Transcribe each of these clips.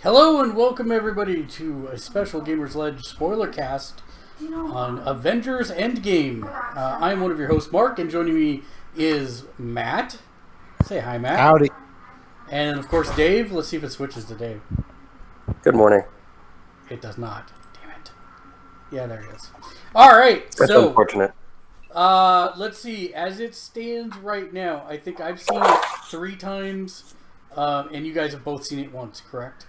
Hello and welcome everybody to a special Gamersledge SPOILERCAST on Avengers Endgame. I'm one of your hosts, Mark, and joining me is Matt. Say hi, Matt. Howdy. And of course, Dave. Let's see if it switches to Dave. Good morning. It does not. Damn it. Yeah, there it is. All right. That's unfortunate. Let's see. As it stands right now, I think I've seen it 3 times, and you guys have both seen it once, correct?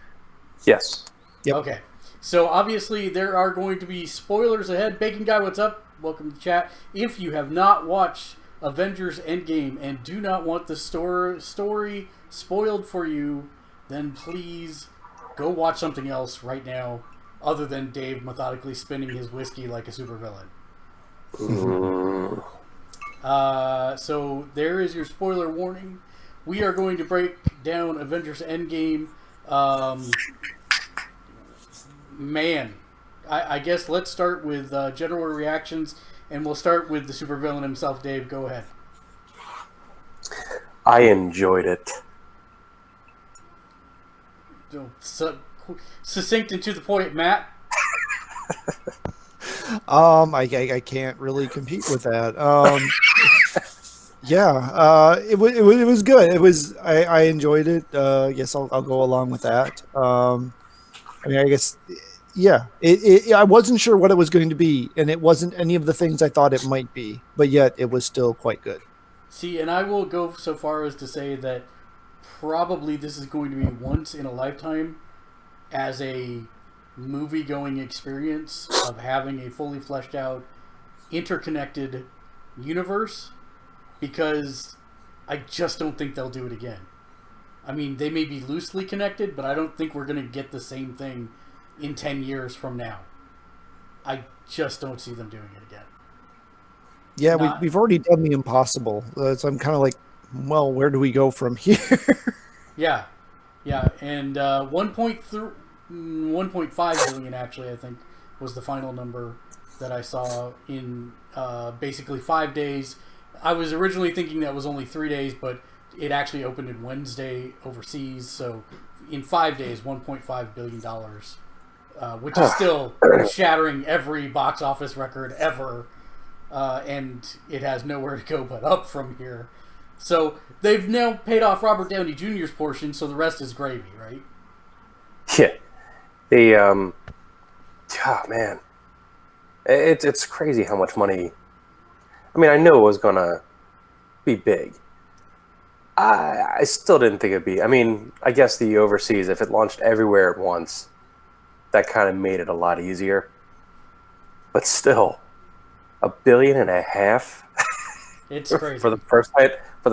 Yes. Yep. Okay. So obviously there are going to be spoilers ahead. Bacon Guy, what's up? Welcome to chat. If you have not watched Avengers Endgame and do not want the story spoiled for you, then please go watch something else right now other than Dave methodically spinning his whiskey like a supervillain. So there is your spoiler warning. We are going to break down Avengers Endgame. Man, I guess let's start with general reactions, and we'll start with the supervillain himself. Dave, go ahead. I enjoyed it. Succinct and to the point, Matt. I can't really compete with that. It was good. I enjoyed it. Yes, I'll go along with that. I guess, yeah. I wasn't sure what it was going to be, and it wasn't any of the things I thought it might be, but yet it was still quite good. See, and I will go so far as to say that probably this is going to be once in a lifetime as a movie-going experience of having a fully fleshed out, interconnected universe, because I just don't think they'll do it again. I mean, they may be loosely connected, but I don't think we're going to get the same thing in 10 years from now. I just don't see them doing it again. Yeah, we've already done the impossible. So I'm kind of like, well, where do we go from here? Yeah. And 1.5 billion, actually, I think, was the final number that I saw in basically 5 days. I was originally thinking that was only 3 days, but it actually opened in Wednesday overseas. So in 5 days, $1.5 billion, which is still shattering every box office record ever. And it has nowhere to go but up from here. So they've now paid off Robert Downey Jr.'s portion, so the rest is gravy, right? Yeah. Man. It's crazy how much money. I mean, I knew it was going to be big. I still didn't think it'd be. I mean, I guess the overseas, if it launched everywhere at once, that kind of made it a lot easier. But still, $1.5 billion It's crazy. for the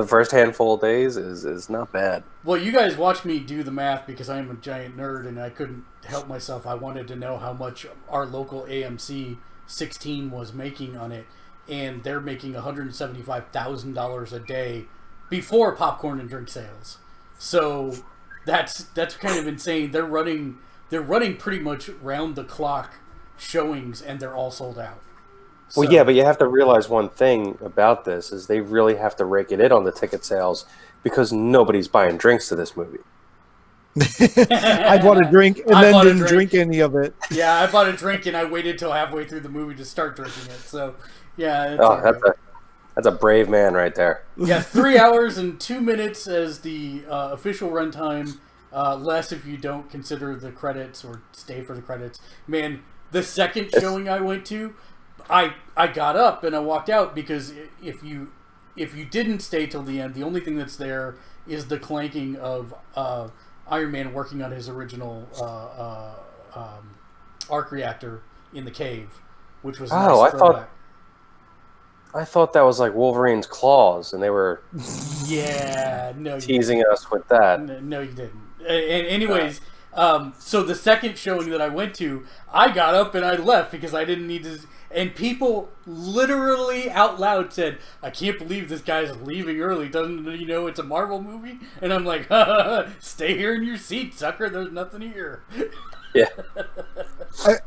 first handful of days is not bad. Well, you guys watch me do the math because I am a giant nerd and I couldn't help myself. I wanted to know how much our local AMC 16 was making on it, and they're making $175,000 a day before popcorn and drink sales. So that's kind of insane. They're running pretty much round the clock showings, and they're all sold out. Well, yeah, but you have to realize one thing about this is they really have to rake it in on the ticket sales because nobody's buying drinks to this movie. I bought a drink and then didn't drink any of it. Yeah, I bought a drink and I waited till halfway through the movie to start drinking it. So, yeah. That's a brave man right there. Yeah, 3 hours and 2 minutes as the official runtime. Less if you don't consider the credits or stay for the credits. Man, the second showing I went to, I got up and I walked out because if you didn't stay till the end, the only thing that's there is the clanking of Iron Man working on his original arc reactor in the cave, which was nice throwback. I thought that was like Wolverine's claws, and they were teasing us with that. No, you didn't. And anyways, so the second showing that I went to, I got up and I left because I didn't need to. And people literally out loud said, "I can't believe this guy's leaving early. Doesn't he know it's a Marvel movie?" And I'm like, "Stay here in your seat, sucker. There's nothing here." Yeah.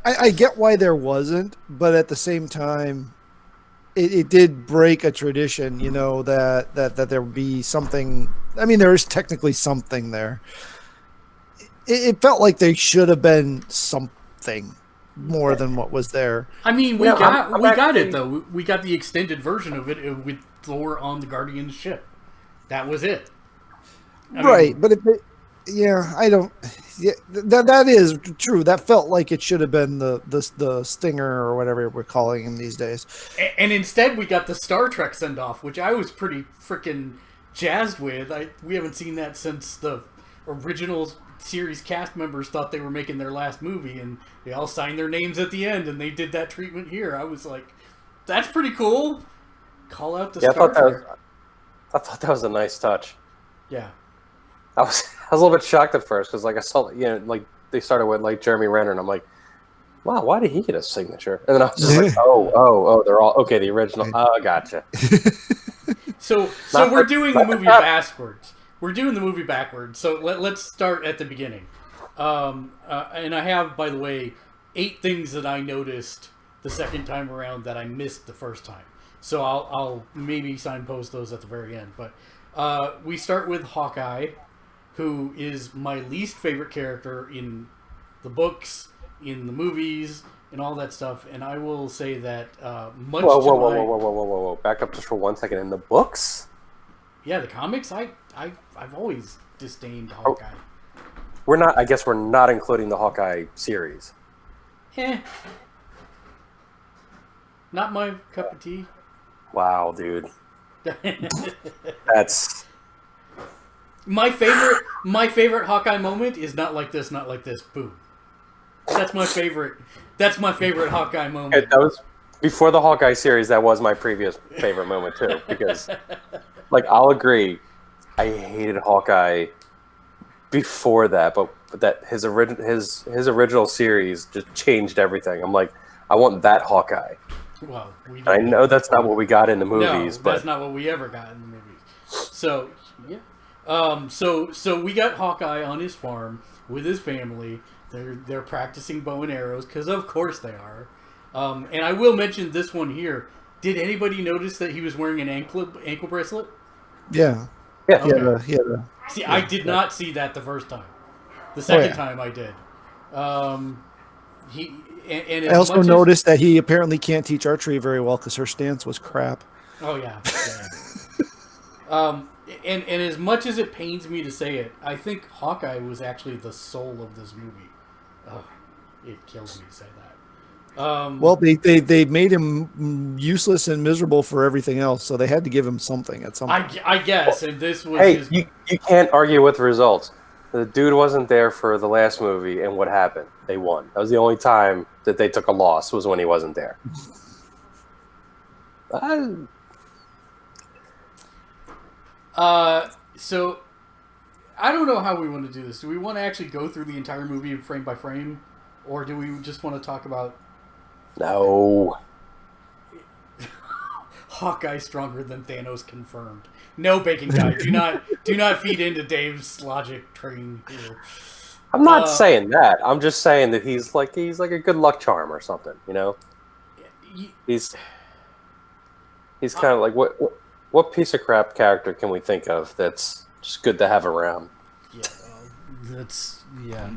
I get why there wasn't, but at the same time, it did break a tradition, you know, that there would be something. I mean, there is technically something there. it felt like they should have been something more than what was there. I mean, we No, got it though. We got the extended version of it with Thor on the Guardian's ship. That was it. Right, but I don't. Yeah, that is true. That felt like it should have been the Stinger or whatever we're calling him these days. And instead, we got the Star Trek send off, which I was pretty freaking jazzed with. We haven't seen that since the original series cast members thought they were making their last movie, and they all signed their names at the end, and they did that treatment here. I was like, that's pretty cool. Call out the Star Trek. I thought that was a nice touch. Yeah. I was a little bit shocked at first because like I saw like they started with like Jeremy Renner and I'm like, wow, why did he get a signature? And then I was just like, oh, they're all okay. The original. Oh, gotcha. So we're doing the movie backwards. We're doing the movie backwards. So let's start at the beginning. And I have, by the way, 8 things that I noticed the second time around that I missed the first time. So I'll maybe signpost those at the very end. But we start with Hawkeye, who is my least favorite character in the books, in the movies, and all that stuff. And I will say that whoa. Back up just for 1 second. In the books? Yeah, the comics, I've always disdained Hawkeye. I guess we're not including the Hawkeye series. Not my cup of tea. Wow, dude. That's my favorite Hawkeye moment is not like this, boom. That's my favorite Hawkeye moment. That was before the Hawkeye series. That was my previous favorite moment too, because like I'll agree, I hated Hawkeye before that, but that his original series just changed everything. I'm like, I want that Hawkeye. Well, I know that's not what we got in the movies, but that's not what we ever got in the movies. So yeah, so we got Hawkeye on his farm with his family. They're practicing bow and arrows because of course they are. And I will mention this one here. Did anybody notice that he was wearing an ankle bracelet? Yeah. Yeah. Okay. See, I did not see that the first time. The second time I did. I also noticed that he apparently can't teach archery very well because her stance was crap. Oh yeah. And as much as it pains me to say it, I think Hawkeye was actually the soul of this movie. It kills me to say that. Well, they made him useless and miserable for everything else, so they had to give him something at some point. I guess, and this was. Hey, you can't argue with results. The dude wasn't there for the last movie, and what happened? They won. That was the only time that they took a loss, was when he wasn't there. So I don't know how we want to do this. Do we want to actually go through the entire movie frame by frame, or do we just want to talk about? No. Hawkeye stronger than Thanos confirmed. No, Bacon Guy. Do not feed into Dave's logic train here. I'm not saying that. I'm just saying that he's like a good luck charm or something. You know. He's kind of like what piece of crap character can we think of that's just good to have around? Yeah,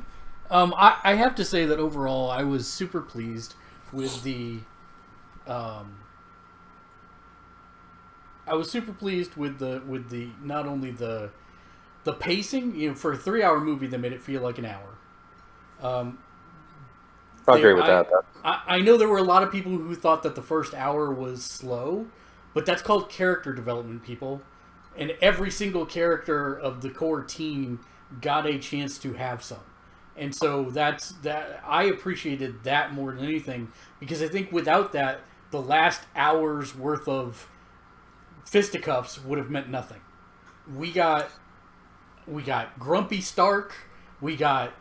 I have to say that overall I was super pleased with the not only the pacing. You know, for a 3-hour movie, they made it feel like an hour. I agree with that. I know there were a lot of people who thought that the first hour was slow, but that's called character development, people. And every single character of the core team got a chance to have some. And so I appreciated that more than anything, because I think without that, the last hour's worth of fisticuffs would have meant nothing. We got Grumpy Stark. We got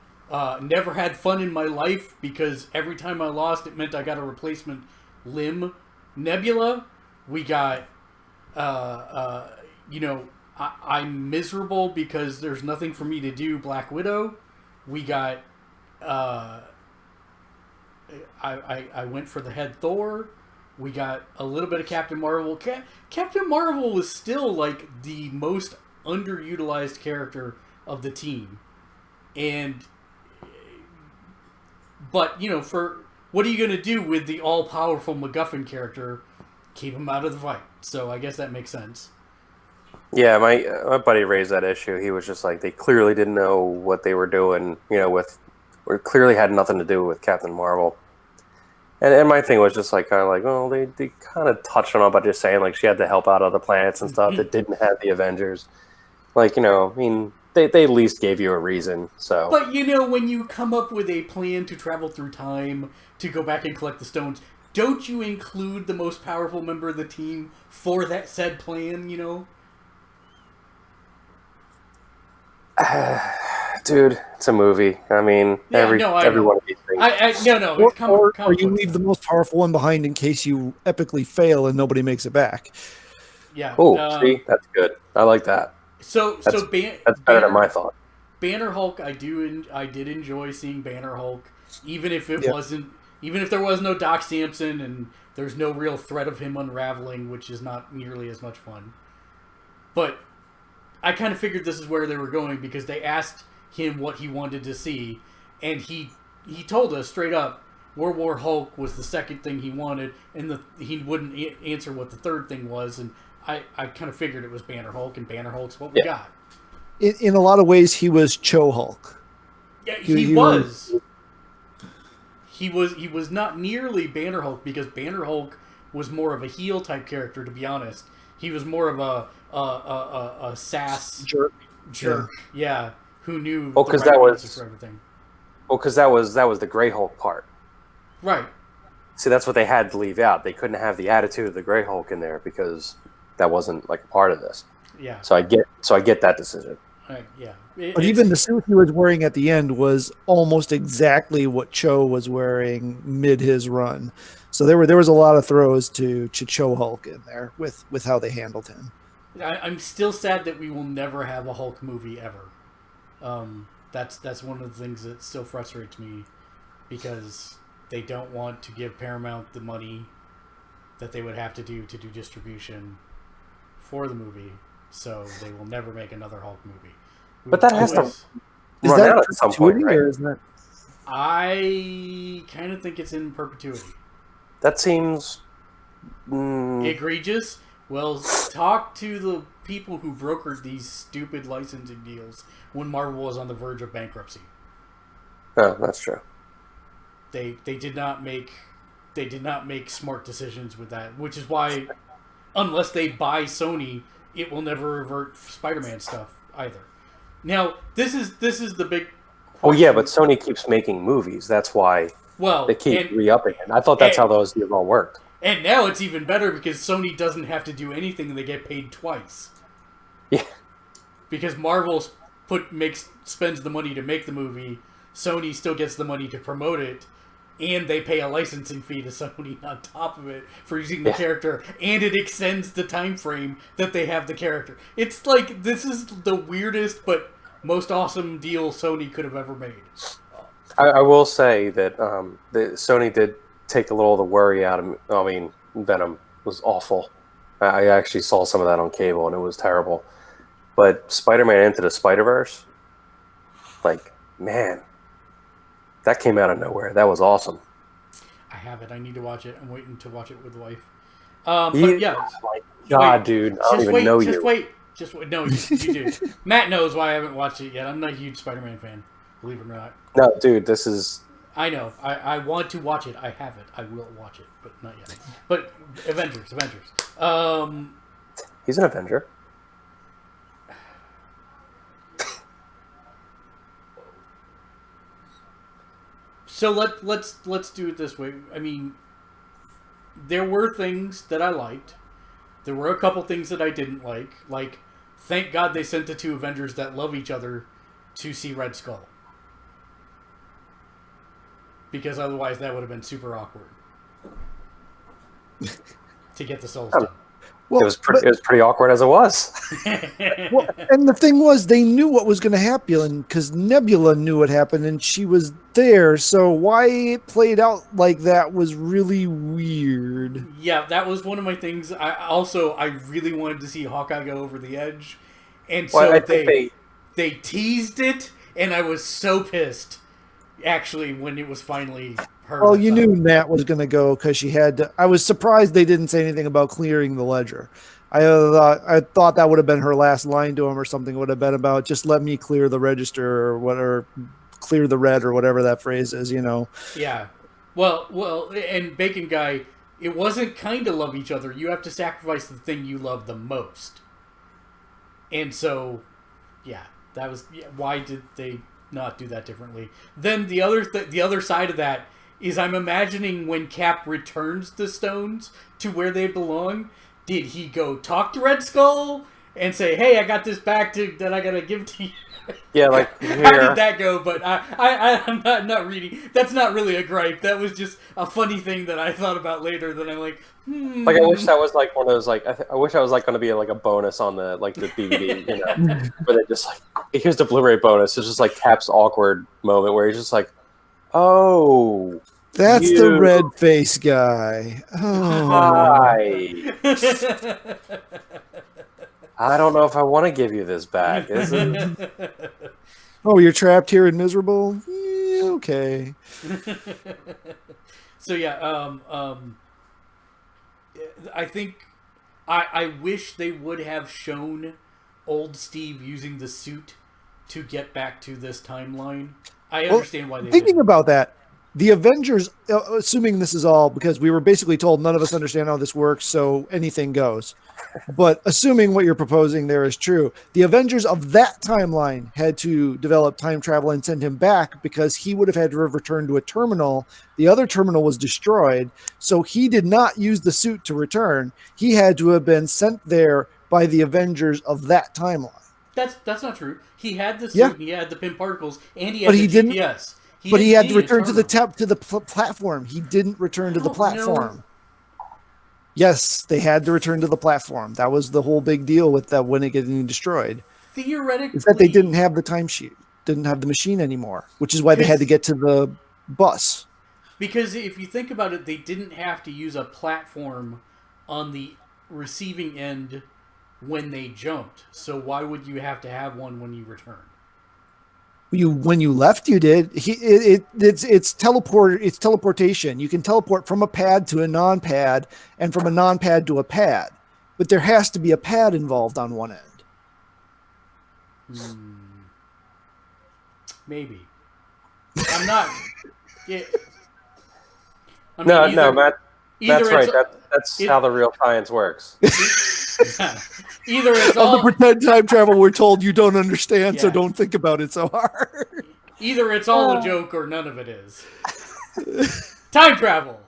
never had fun in my life because every time I lost, it meant I got a replacement limb. Nebula. We got I'm miserable because there's nothing for me to do. Black Widow. We got I went for the head Thor. We got a little bit of Captain Marvel. Captain Marvel was still like the most underutilized character of the team, and But, for what are you going to do with the all-powerful MacGuffin character? Keep him out of the fight. So I guess that makes sense. Yeah, my buddy raised that issue. He was just like, they clearly didn't know what they were doing, or clearly had nothing to do with Captain Marvel. And my thing was just like, kind of like, oh, they kind of touched on it by just saying, like, she had to help out other planets and stuff that didn't have the Avengers. Like, I mean, they at least gave you a reason, so. But, when you come up with a plan to travel through time, to go back and collect the stones, don't you include the most powerful member of the team for that said plan, Dude, it's a movie. I mean, every one of these things. Or you leave the most powerful one behind in case you epically fail and nobody makes it back. Yeah. Oh, see, that's good. I like that. That's better than my thought. Banner Hulk, I did enjoy seeing Banner Hulk, even if there was no Doc Samson and there's no real threat of him unraveling, which is not nearly as much fun. But I kind of figured this is where they were going because they asked him what he wanted to see, and he told us straight up World War Hulk was the second thing he wanted, and he wouldn't answer what the third thing was, and I kind of figured it was Banner Hulk, and Banner Hulk's what we got. In a lot of ways, he was Cho Hulk. Yeah, he was. He was not nearly Banner Hulk because Banner Hulk was more of a heel type character. To be honest, he was more of a sass jerk. Yeah, who knew the right answers for everything. Well, because that was the Grey Hulk part. Right. See, that's what they had to leave out. They couldn't have the attitude of the Grey Hulk in there because that wasn't like a part of this. Yeah. So I get that decision. Yeah. But even the suit he was wearing at the end was almost exactly what Cho was wearing mid his run. So there was a lot of throws to Cho Hulk in there with how they handled him. I'm still sad that we will never have a Hulk movie ever. That's one of the things that still frustrates me because they don't want to give Paramount the money that they would have to do distribution for the movie. So they will never make another Hulk movie. But that has to run out at some point, right? Or is that... I kind of think it's in perpetuity. That seems egregious. Well, talk to the people who brokered these stupid licensing deals when Marvel was on the verge of bankruptcy. Oh, that's true. They did not make smart decisions with that, which is why, unless they buy Sony, it will never revert Spider-Man stuff either. Now, this is the big question. Oh yeah, but Sony keeps making movies. That's why they keep re-upping it. I thought that's how those deals all worked. And now it's even better because Sony doesn't have to do anything and they get paid twice. Yeah. Because Marvel spends the money to make the movie, Sony still gets the money to promote it, and they pay a licensing fee to Sony on top of it for using the character, and it extends the time frame that they have the character. It's like, this is the weirdest but most awesome deal Sony could have ever made. I will say that Sony did take a little of the worry out of. I mean, Venom was awful. I actually saw some of that on cable, and it was terrible. But Spider-Man Into the Spider-Verse, like, man, that came out of nowhere. That was awesome. I have it. I need to watch it. I'm waiting to watch it with the wife. But yeah. Oh my God, dude. I don't even know you. Just wait. No, you do. Matt knows why I haven't watched it yet. I'm not a huge Spider-Man fan, believe it or not. No, dude, this is... I know. I want to watch it. I have it. I will watch it, but not yet. But Avengers. He's an Avenger. So let's do it this way. I mean, there were things that I liked. There were a couple things that I didn't like. Like, thank God they sent the two Avengers that love each other to see Red Skull. Because otherwise that would have been super awkward. To get the Soul Stone. Well, it was pretty awkward as it was. Well, and the thing was, they knew what was going to happen because Nebula knew what happened and she was there. So why it played out like that was really weird. Yeah, that was one of my things. I really wanted to see Hawkeye go over the edge, and so they teased it, and I was so pissed actually, when it was finally her. Well, you knew Nat was going to go because she had to. I was surprised they didn't say anything about clearing the ledger. I thought that would have been her last line to him or something. Would have been about just let me clear the register or whatever, clear the red or whatever that phrase is. Yeah. Well, and Bacon Guy, it wasn't kind of love each other. You have to sacrifice the thing you love the most. And so, yeah, that was why did they not do that differently? Then the other side of that is I'm imagining when Cap returns the stones to where they belong, did he go talk to Red Skull and say, "Hey, I got this back that I gotta give to you"? Yeah, like How did that go? But I'm not reading. That's not really a gripe. That was just a funny thing that I thought about later. That I'm like, Like, I wish that was like one of those, like, I wish I was like going to be like a bonus on the DVD, where they just like, here's the Blu-ray bonus. It's just like Cap's awkward moment where he's just like, oh, That's the red face guy. Oh. Hi. I don't know if I want to give you this back, is it? Oh, you're trapped here and miserable? Okay. So yeah, I think I wish they would have shown old Steve using the suit to get back to this timeline. I understand why they thinking didn't. about that. The Avengers, assuming this is all because we were basically told none of us understand how this works, so anything goes. But assuming what you're proposing there is true, the Avengers of that timeline had to develop time travel and send him back because he would have had to have returned to a terminal. The other terminal was destroyed, so he did not use the suit to return. He had to have been sent there by the Avengers of that timeline. That's not true. He had the suit, Yeah. he had the pin particles, and he had the GPS. But he had to return to the platform. He didn't return to the platform. Yes, they had to return to the platform. That was the whole big deal with that when it getting destroyed. Theoretically, is that they didn't have the timesheet, didn't have the machine anymore, which is why they had to get to the bus. Because if you think about it, they didn't have to use a platform on the receiving end when they jumped. So why would you have to have one when you return? When you left, you did. It's teleportation. You can teleport from a pad to a non-pad, and from a non-pad to a pad, but there has to be a pad involved on one end. Maybe. I'm not. Yeah. No, Matt. That's right. That's how the real science works. Either it's all the pretend time travel we're told you don't understand, so don't think about it so hard. Either it's all a joke or none of it is. Time travel.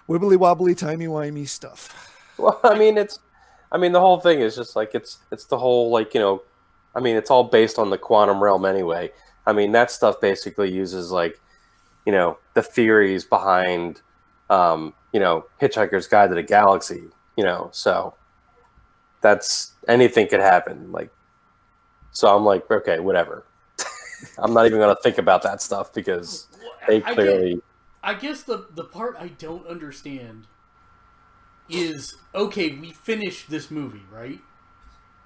Wibbly wobbly, timey wimey stuff. Well, the whole thing is just like it's the whole it's all based on the quantum realm anyway. That stuff basically uses the theories behind Hitchhiker's Guide to the Galaxy. So that's anything could happen. So I'm like, okay, whatever. I'm not even going to think about that stuff because they clearly. I guess the part I don't understand is, okay, we finish this movie, right?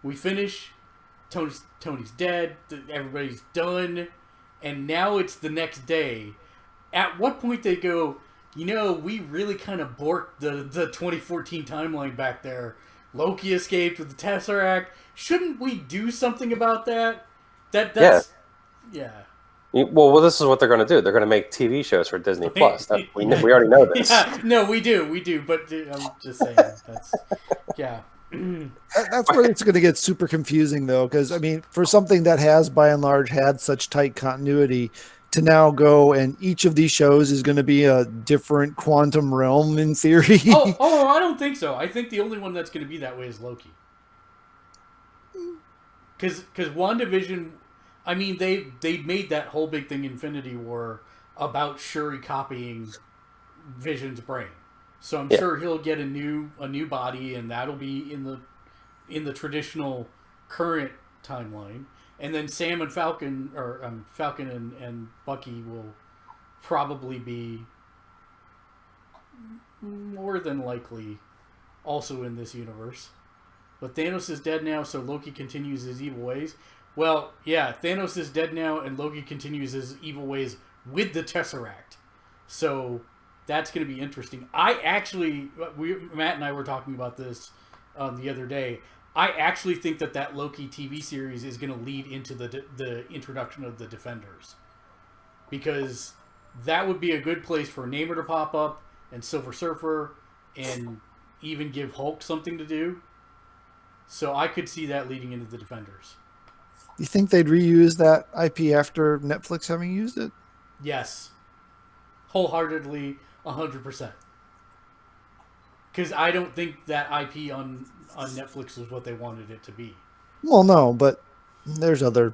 We finish, Tony's dead, everybody's done, and now it's the next day. At what point they go, we really kind of borked the 2014 timeline back there. Loki escaped with the Tesseract. Shouldn't we do something about that? That's yeah. Well, this is what they're going to do. They're going to make TV shows for Disney Plus. We already know this. Yeah, no, we do. But I'm just saying. That's where it's going to get super confusing, though, because for something that has by and large had such tight continuity, to now go and each of these shows is going to be a different quantum realm in theory. Oh, I don't think so. I think the only one that's going to be that way is Loki. Because WandaVision, they made that whole big thing, Infinity War, about Shuri copying Vision's brain. So I'm sure he'll get a new body, and that'll be in the traditional current timeline. And then Sam and Falcon, and Bucky will probably be more than likely also in this universe. But Thanos is dead now, so Loki continues his evil ways. Well, yeah, Thanos is dead now, and Loki continues his evil ways with the Tesseract. So that's going to be interesting. Matt and I were talking about this the other day. I actually think that Loki TV series is going to lead into the introduction of the Defenders, because that would be a good place for Namor to pop up and Silver Surfer, and even give Hulk something to do. So I could see that leading into the Defenders. You think they'd reuse that IP after Netflix having used it? Yes. Wholeheartedly, 100%. Because I don't think that IP on Netflix is what they wanted it to be. Well, no, but there's other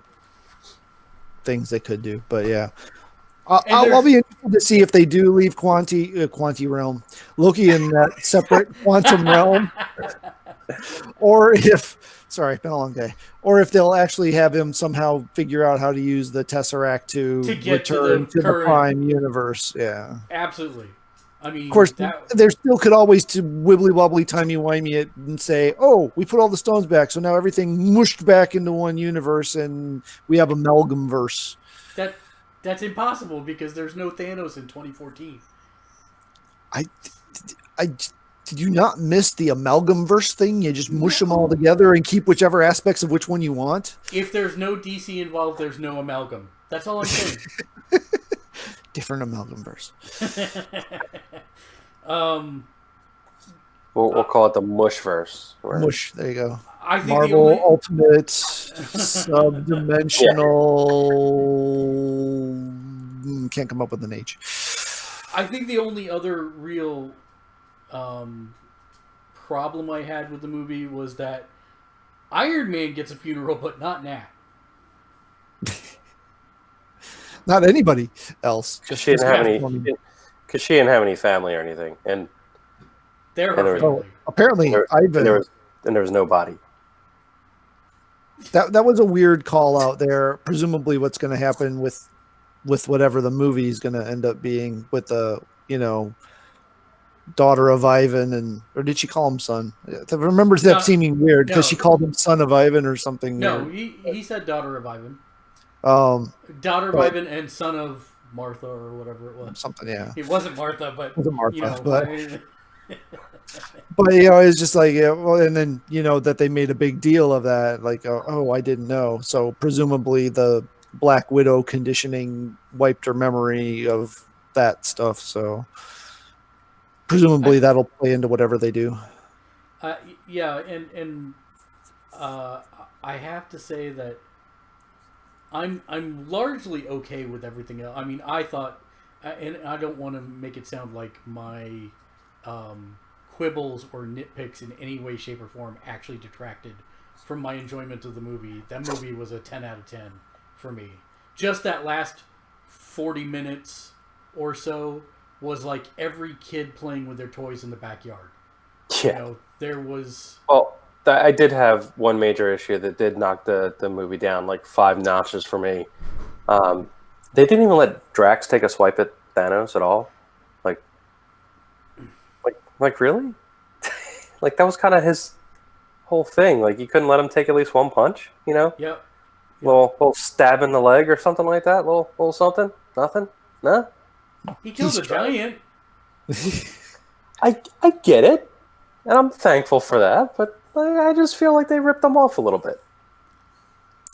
things they could do. But yeah, I'll be interested to see if they do leave Quanti realm, Loki in that separate quantum realm, or if been a long day, or if they'll actually have him somehow figure out how to use the Tesseract to return to the Prime universe. Yeah, absolutely. I mean, of course, there still could always to wibbly wobbly timey wimey it and say, "Oh, we put all the stones back, so now everything mushed back into one universe, and we have amalgam verse." That's impossible because there's no Thanos in 2014. Did you not miss the amalgam verse thing? You just mush them all together and keep whichever aspects of which one you want. If there's no DC involved, there's no amalgam. That's all I'm saying. Different amalgam verse. We'll call it the Mush verse. Mush. There you go. I think Marvel Ultimate Subdimensional. Can't come up with an H. I think the only other real problem I had with the movie was that Iron Man gets a funeral, but not Nat. Not anybody else. Because she didn't have any family or anything, and apparently Ivan. There was no body. That was a weird call out there. Presumably, what's going to happen with whatever the movie is going to end up being with the daughter of Ivan, or did she call him son? I remember that seeming weird because she called him son of Ivan or something. No, he said daughter of Ivan. Daughter of Ivan and son of Martha or whatever it was. Something, yeah. It wasn't Martha, but it wasn't Martha, but it's just like, and then that they made a big deal of that, like, oh, I didn't know. So presumably the Black Widow conditioning wiped her memory of that stuff. So presumably that'll play into whatever they do. Yeah, and I have to say that I'm largely okay with everything else. I mean, I thought, and I don't want to make it sound like my quibbles or nitpicks in any way, shape, or form actually detracted from my enjoyment of the movie. That movie was a 10 out of 10 for me. Just that last 40 minutes or so was like every kid playing with their toys in the backyard. Yeah. There was... Well, I did have one major issue that did knock the movie down like 5 notches for me. They didn't even let Drax take a swipe at Thanos at all. Like really? Like that was kind of his whole thing. Like you couldn't let him take at least one punch, Yep. Little stab in the leg or something like that. Little something. Nothing. No. He killed a giant. I get it, and I'm thankful for that. But I just feel like they ripped them off a little bit.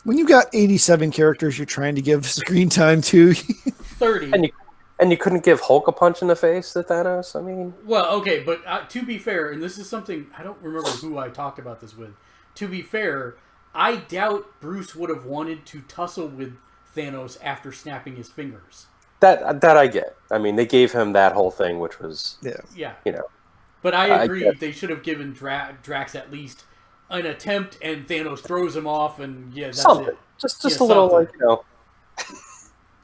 When you got 87 characters you're trying to give screen time to, 30. And you couldn't give Hulk a punch in the face to Thanos? I mean... Well, okay, but to be fair, and this is something... I don't remember who I talked about this with. To be fair, I doubt Bruce would have wanted to tussle with Thanos after snapping his fingers. That I get. I mean, they gave him that whole thing, which was... Yeah. But I agree, they should have given Drax at least an attempt, and Thanos throws him off, and that's something. it. Just a little, something.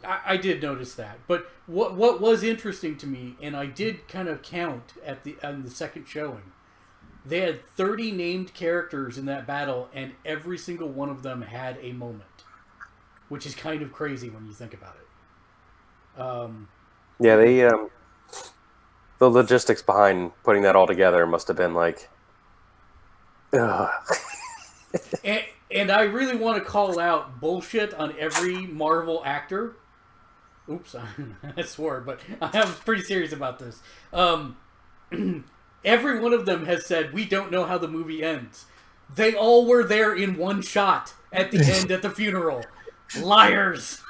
I did notice that, but what was interesting to me, and I did kind of count on the second showing, they had 30 named characters in that battle, and every single one of them had a moment, which is kind of crazy when you think about it. The logistics behind putting that all together must have been like, ugh. And I really want to call out bullshit on every Marvel actor. Oops, I swore, but I'm pretty serious about this. Every one of them has said, we don't know how the movie ends. They all were there in one shot at the end at the funeral. Liars!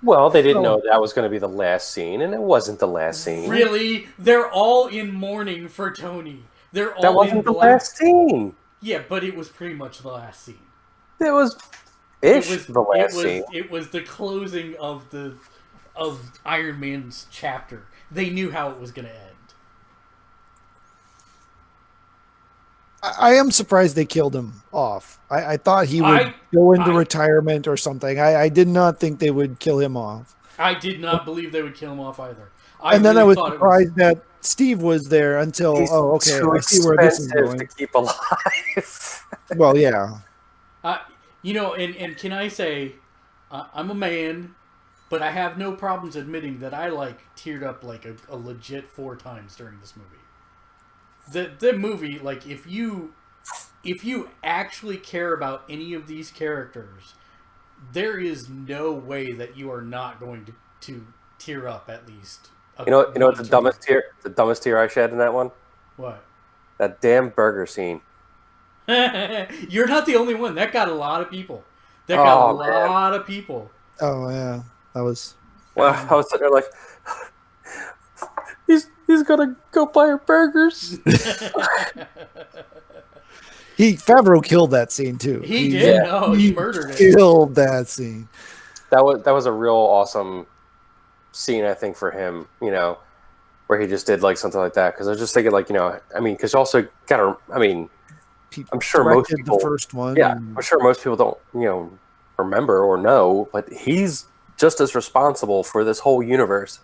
Well, they didn't know that was going to be the last scene, and it wasn't the last scene. Really? They're all in mourning for Tony. They're all That wasn't the last scene. Yeah, but it was pretty much the last scene. It was the last scene. It was the closing of Iron Man's chapter. They knew how it was going to end. I am surprised they killed him off. I thought he would go into retirement or something. I did not think they would kill him off. I did not believe they would kill him off either. Then I was surprised that Steve was there until, I see where this is going. To keep alive. Well, yeah. And can I say, I'm a man, but I have no problems admitting that I teared up a legit 4 times during this movie. The movie, if you actually care about any of these characters, there is no way that you are not going to tear up at least. You know what the dumbest tear I shed in that one? What? That damn burger scene. You're not the only one. That got a lot of people. Lot of people. Oh yeah, that was. Well, I was sitting there like, he's gonna go buy her burgers. Favreau killed that scene too. He did. No, he murdered it. Killed that scene. That was a real awesome scene, I think, for him. Where he just did something like that. Because I was just thinking, because you also gotta, I'm sure most people the first one. Yeah, I'm sure most people don't, remember or know, but he's just as responsible for this whole universe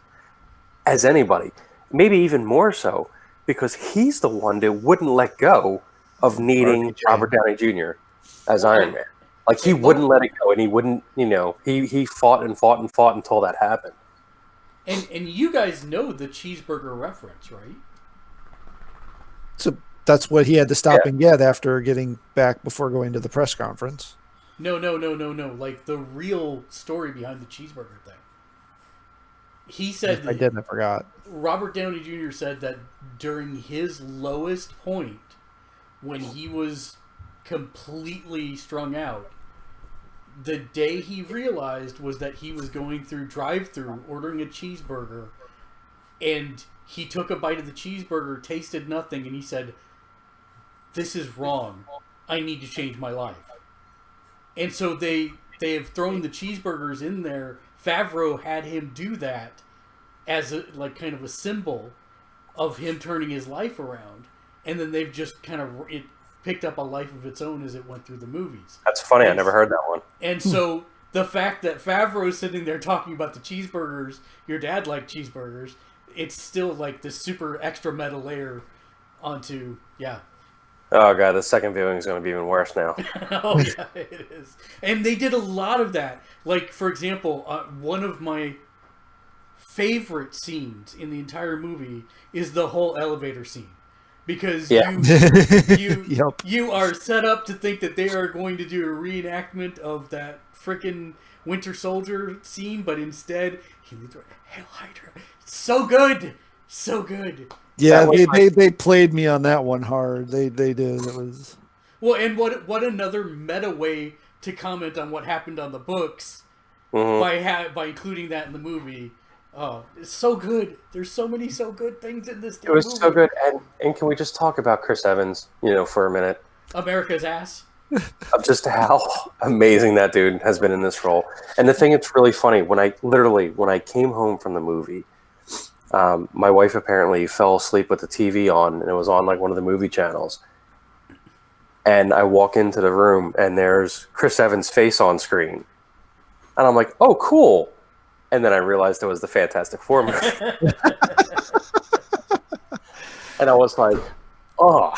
as anybody. Maybe even more so, because he's the one that wouldn't let go of needing Robert Downey Jr. as Iron Man. He wouldn't let it go, and he wouldn't, he fought and fought and fought until that happened. And you guys know the cheeseburger reference, right? So that's what he had to stop and get after getting back before going to the press conference. No. The real story behind the cheeseburger thing. He said... I did, I forgot. Robert Downey Jr. said that during his lowest point, when he was completely strung out, the day he realized was that he was going through drive-thru, ordering a cheeseburger, and he took a bite of the cheeseburger, tasted nothing, and he said, "This is wrong. I need to change my life." And so they have thrown the cheeseburgers in there. Favreau had him do that as kind of a symbol of him turning his life around, and then they've just it picked up a life of its own as it went through the movies. That's funny. I never heard that one. And so the fact that Favreau's sitting there talking about the cheeseburgers, your dad liked cheeseburgers, it's still this super extra meta layer onto, yeah. Oh god, the second viewing is going to be even worse now. Oh yeah, it is. And they did a lot of that. For example, one of my favorite scenes in the entire movie is the whole elevator scene. Because you are set up to think that they are going to do a reenactment of that frickin' Winter Soldier scene, but instead, Hail Hydra. So good! So good. Yeah, they played me on that one hard. They did. It was... Well, and what another meta way to comment on what happened on the books by including that in the movie. Oh, it's so good. There's so many so good things in this movie. It was so good. And can we just talk about Chris Evans, for a minute? America's ass. Of just how amazing that dude has been in this role. And the thing that's really funny, when I came home from the movie, my wife apparently fell asleep with the TV on, and it was on one of the movie channels. And I walk into the room, and there's Chris Evans' face on screen. And I'm like, oh, cool. And then I realized it was the Fantastic Four movie. And I was like, oh.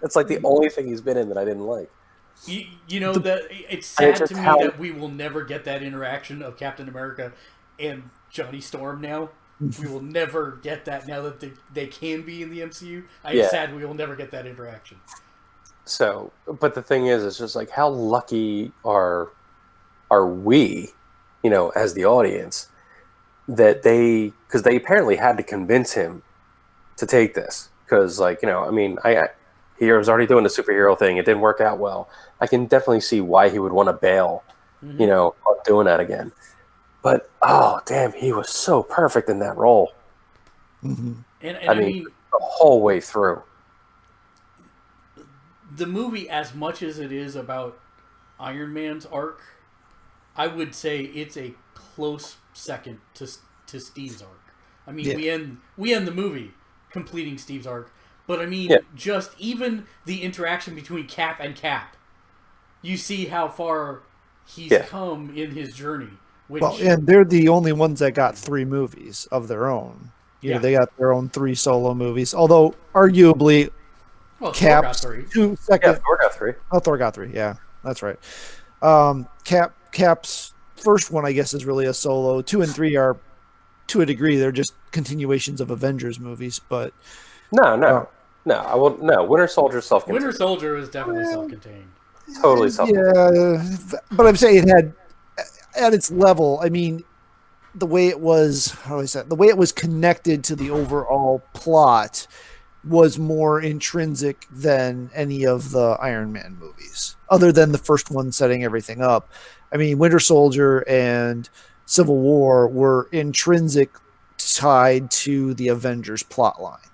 It's the only thing he's been in that I didn't like. That it's sad to me that we will never get that interaction of Captain America and Johnny Storm now. We will never get that now that they can be in the MCU. I'm sad we will never get that interaction. So, but the thing is, it's just like, how lucky are we, as the audience, that because they apparently had to convince him to take this, because I mean, he was already doing the superhero thing. It didn't work out well. I can definitely see why he would want to bail, on doing that again. But oh damn, he was so perfect in that role. Mm-hmm. And I mean, the whole way through. The movie, as much as it is about Iron Man's arc, I would say it's a close second to Steve's arc. I mean, we end the movie completing Steve's arc, but I mean, just even the interaction between Cap and Cap, you see how far he's come in his journey. And they're the only ones that got 3 movies of their own. You know, they got their own 3 solo movies, although arguably, Cap's Thor got 3. Thor got 3. Oh, Thor got 3. Yeah, that's right. Cap's first one, I guess, is really a solo. 2 and 3 are, to a degree, they're just continuations of Avengers movies. But no, I will. No, Winter Soldier self-contained. Winter Soldier is definitely self-contained. Totally self-contained. Yeah, but I'm saying it had, at its level, I mean, the way it was, the way it was connected to the overall plot was more intrinsic than any of the Iron Man movies, other than the first one setting everything up. I mean, Winter Soldier and Civil War were intrinsic tied to the Avengers plotline.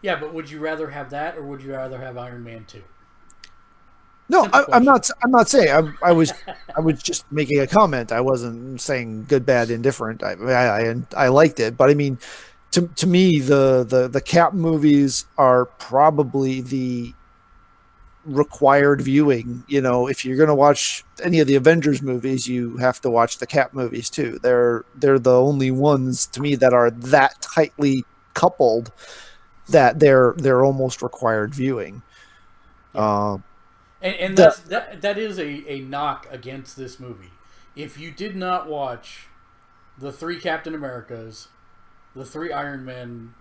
Yeah, but would you rather have that, or would you rather have Iron Man 2? No, I'm not saying I was just making a comment. I wasn't saying good, bad, indifferent. I liked it, but I mean, to me, the Cap movies are probably the required viewing. You know, if you're going to watch any of the Avengers movies, you have to watch the Cap movies too. They're the only ones to me that are that tightly coupled that they're almost required viewing. Yeah. And that is a knock against this movie. If you did not watch the 3 Captain Americas, the 3 Iron Men,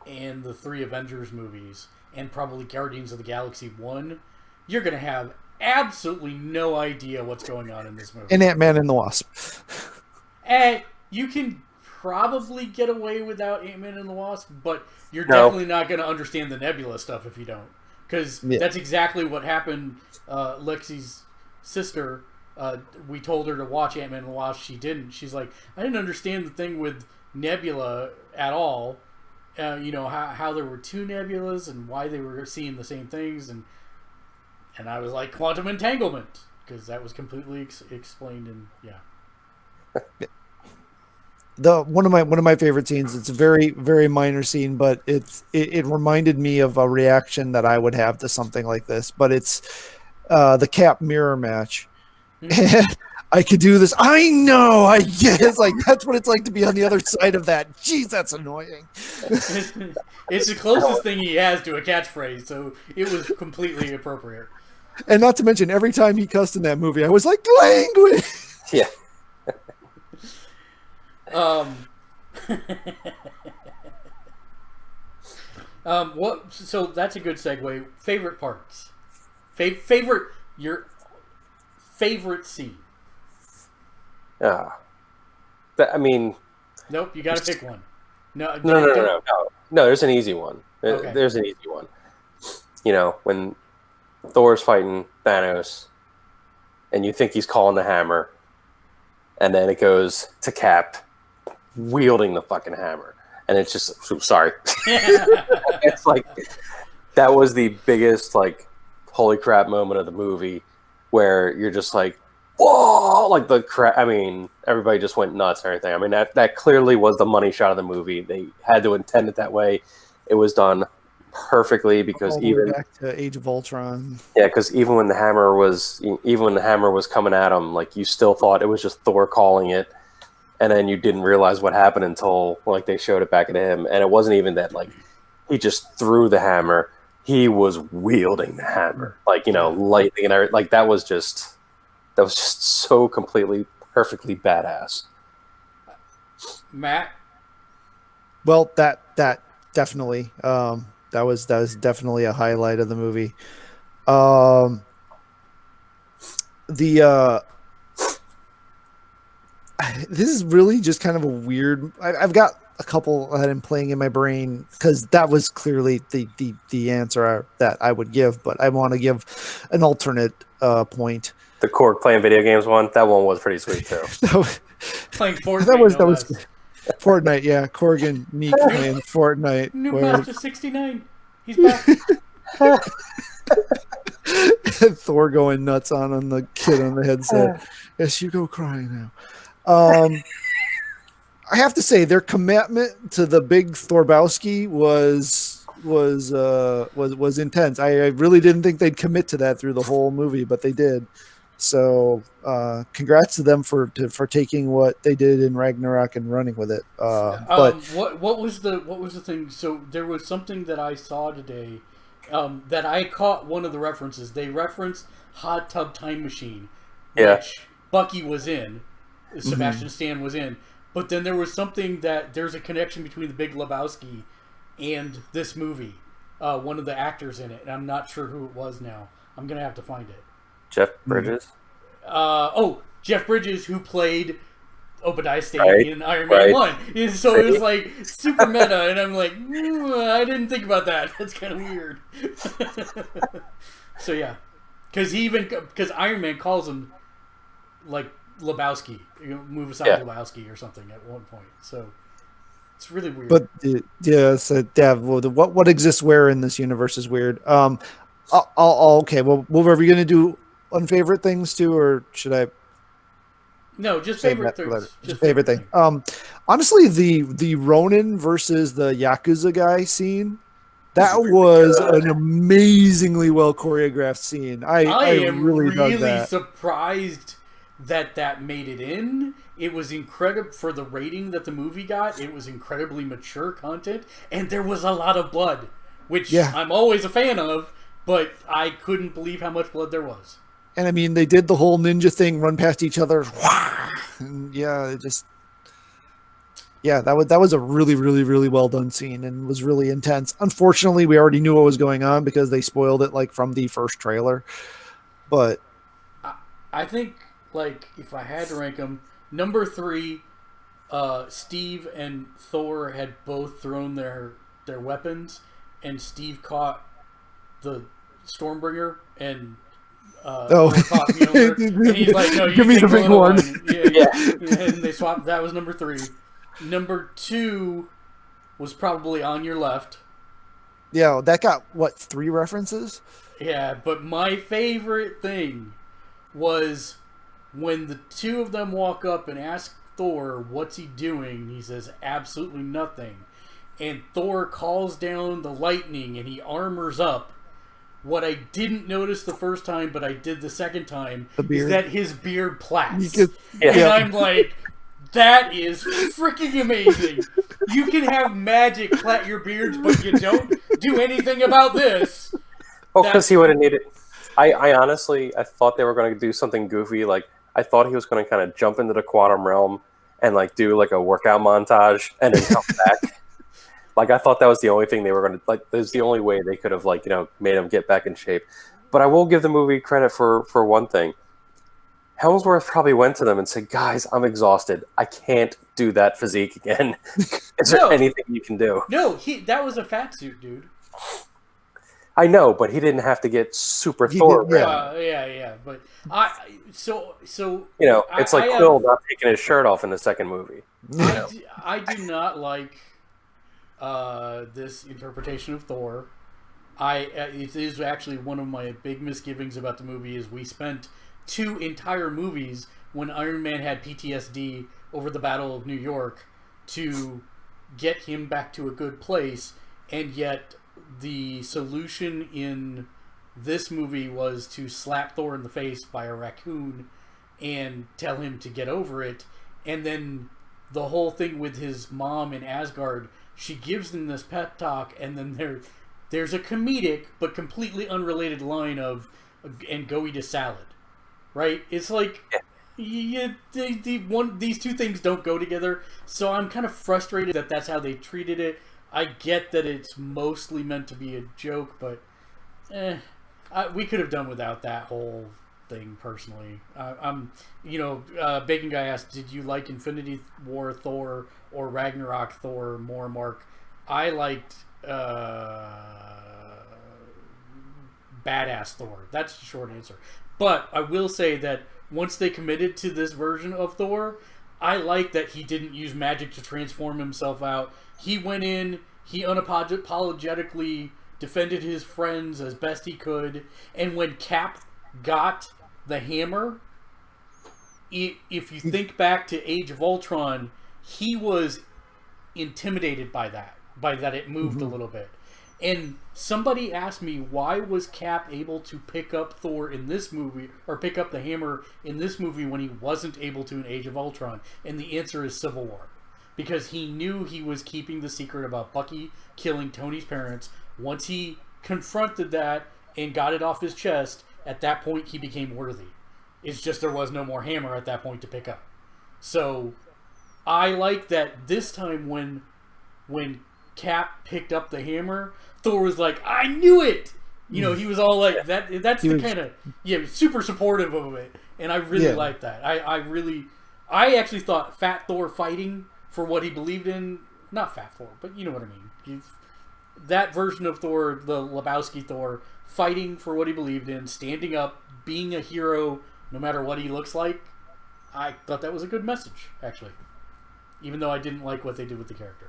and the 3 Avengers movies, and probably Guardians of the Galaxy 1, you're going to have absolutely no idea what's going on in this movie. And Ant-Man and the Wasp. And you can probably get away without Ant-Man and the Wasp, but you're definitely not going to understand the Nebula stuff if you don't. Because that's exactly what happened. Lexi's sister, we told her to watch Ant-Man and the Wasp. She didn't. She's like, I didn't understand the thing with Nebula at all. How there were 2 nebulas and why they were seeing the same things. And I was like, quantum entanglement. Because that was completely explained. And one of my favorite scenes. It's a very, very minor scene, but it reminded me of a reaction that I would have to something like this. But it's the Cap mirror match. Mm-hmm. I could do this. I know. I get it. It's like that's what it's like to be on the other side of that. Jeez, that's annoying. It's the closest thing he has to a catchphrase, so it was completely appropriate. And not to mention, every time he cussed in that movie, I was like, language. Yeah. What? So that's a good segue. Favorite parts. Your favorite scene. I mean. Nope. You got to pick one. No. There's an easy one. Okay. There's an easy one. When Thor's fighting Thanos, and you think he's calling the hammer, and then it goes to Cap wielding the fucking hammer, and it's just sorry. It's like that was the biggest holy crap moment of the movie, where you're just like, whoa, like the crap. I mean, everybody just went nuts and everything. I mean, that clearly was the money shot of the movie. They had to intend it that way. It was done perfectly because even back to Age of Ultron. Yeah, because even when the hammer was coming at him, you still thought it was just Thor calling it, and then you didn't realize what happened until they showed it back at him, and it wasn't even that he just threw the hammer. He was wielding the hammer, lightning and everything. That was just so completely, perfectly badass. Matt? Well, that definitely, that was definitely a highlight of the movie. Um, the this is really just kind of a weird. I've got a couple that I'm playing in my brain because that was clearly the answer that I would give, but I want to give an alternate point. The Korg playing video games one, that one was pretty sweet too. Playing Fortnite. That was Fortnite. Yeah, Corgan Meek playing Fortnite. New where Master 69. He's back. Thor going nuts on the kid on the headset. Yes, you go crying now. I have to say their commitment to the big Thorbowski was intense. I really didn't think they'd commit to that through the whole movie, but they did. So congrats to them for taking what they did in Ragnarok and running with it. But what was the thing? So there was something that I saw today that I caught one of the references. They referenced Hot Tub Time Machine, which Bucky was in, Sebastian Stan was in. But then there was something that there's a connection between the Big Lebowski and this movie. One of the actors in it, and I'm not sure who it was now. I'm gonna have to find it. Jeff Bridges. Jeff Bridges, who played Obadiah Stane in Iron Man 1. And so it was like super meta, and I'm like, I didn't think about that. That's kind of weird. So yeah, because Iron Man calls him like Lebowski, move aside Lebowski or something at one point. So it's really weird. But what exists where in this universe is weird. Okay. Well, are we going to do unfavorite things too, or should I? No, just favorite things. Just favorite thing. Honestly, the Ronin versus the Yakuza guy scene, that was an amazingly well choreographed scene. I am really surprised that made it in. It was incredible for the rating that the movie got. It was incredibly mature content, and there was a lot of blood, which I'm always a fan of, but I couldn't believe how much blood there was. And I mean, they did the whole ninja thing, run past each other. And that was a really, really, really well done scene and was really intense. Unfortunately, we already knew what was going on because they spoiled it like from the first trailer. But I think, like, if I had to rank them, number 3, Steve and Thor had both thrown their weapons, and Steve caught the Stormbringer, and Thor caught Mjolnir, and he's like, no, you give me the big one. And they swapped. That was number 3. Number 2 was probably On Your Left. Yeah, that got, 3 references? Yeah, but my favorite thing was when the two of them walk up and ask Thor, what's he doing? He says, absolutely nothing. And Thor calls down the lightning and he armors up. What I didn't notice the first time, but I did the second time, is that his beard plaits. And I'm like, that is freaking amazing. You can have magic plait your beards, but you don't do anything about this. Well, because he would have needed... I honestly thought they were going to do something goofy. Like, I thought he was going to kind of jump into the quantum realm and like do like a workout montage and then come back. Like, I thought that was the only thing they were going to, like, there's the only way they could have, like, made him get back in shape. But I will give the movie credit for one thing. Hemsworth probably went to them and said, guys, I'm exhausted. I can't do that physique again. Is there anything you can do? No, that was a fat suit, dude. I know, but he didn't have to get super Thor. Yeah. But so it's like Quill not taking his shirt off in the second movie. I do not like this interpretation of Thor. It is actually one of my big misgivings about the movie is we spent 2 entire movies when Iron Man had PTSD over the Battle of New York to get him back to a good place, and yet the solution in this movie was to slap Thor in the face by a raccoon and tell him to get over it. And then the whole thing with his mom in Asgard, she gives him this pep talk, and then there's a comedic but completely unrelated line of "and go eat a salad," right? It's like these 2 things don't go together. So I'm kind of frustrated that that's how they treated it. I get that it's mostly meant to be a joke, but We could have done without that whole thing personally. Bacon Guy asked, "Did you like Infinity War Thor or Ragnarok Thor more, Mark?" I liked Badass Thor. That's the short answer. But I will say that once they committed to this version of Thor, I like that he didn't use magic to transform himself out. He went in, he unapologetically defended his friends as best he could, and when Cap got the hammer, if you think back to Age of Ultron, he was intimidated by that it moved a little bit. And somebody asked me, why was Cap able to pick up Thor in this movie, or pick up the hammer in this movie when he wasn't able to in Age of Ultron? And the answer is Civil War. Because he knew he was keeping the secret about Bucky killing Tony's parents. Once he confronted that and got it off his chest, at that point he became worthy. It's just there was no more hammer at that point to pick up. So I like that this time when Cap picked up the hammer, Thor was like, "I knew it!" He was all like, that's the kind of, super supportive of it. And I really like that. I actually thought Fat Thor fighting for what he believed in, not Fat Thor, but you know what I mean. That version of Thor, the Lebowski Thor, fighting for what he believed in, standing up, being a hero no matter what he looks like, I thought that was a good message, actually. Even though I didn't like what they did with the character.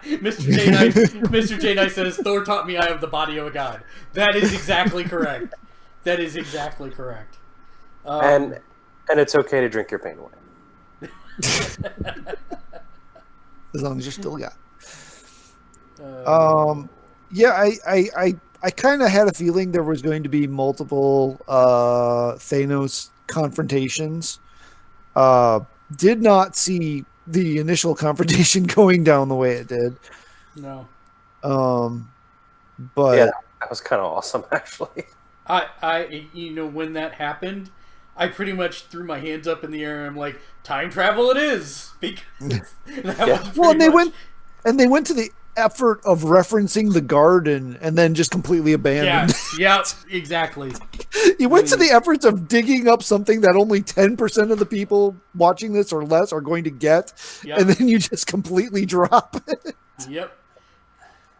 Mr. J. Knight says, Thor taught me I have the body of a god. That is exactly correct. That is exactly correct. And it's okay to drink your pain away. As long as you're still got. I kind of had a feeling there was going to be multiple Thanos confrontations. Did not see the initial confrontation going down the way it did. No. But yeah, that was kind of awesome, actually. I when that happened, I pretty much threw my hands up in the air and I'm like, time travel it is. Because they went to the effort of referencing the garden and then just completely abandoned. Yeah, exactly. You went to the efforts of digging up something that only 10% of the people watching this or less are going to get, and then you just completely drop it. Yep.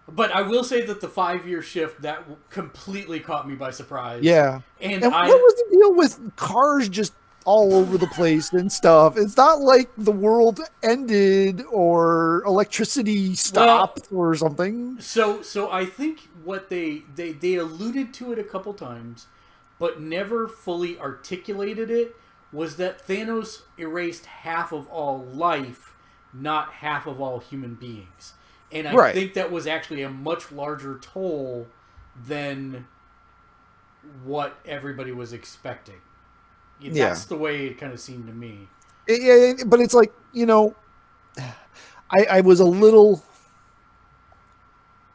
But I will say that the 5-year shift, that completely caught me by surprise. Yeah. And what was the deal with cars just all over the place and stuff? It's not like the world ended or electricity stopped or something. So I think what they alluded to it a couple times, but never fully articulated it, was that Thanos erased half of all life, not half of all human beings. And I think that was actually a much larger toll than what everybody was expecting. That's the way it kind of seemed to me. But it's like, I was a little...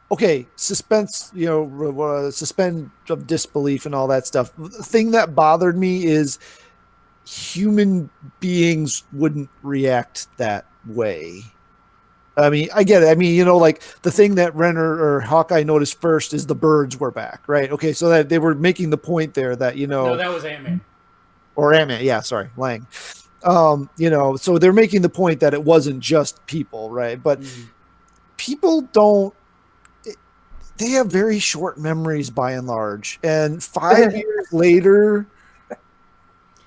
Okay, suspense, suspend of disbelief and all that stuff. The thing that bothered me is human beings wouldn't react that way. I mean, I get it. I mean, like the thing that Renner or Hawkeye noticed first is the birds were back, right? Okay, so that they were making the point there that, No, that was Ant-Man. Or Ant-Man, yeah, sorry, Lang. So they're making the point that it wasn't just people, right? But people don't, they have very short memories by and large. And 5 years later,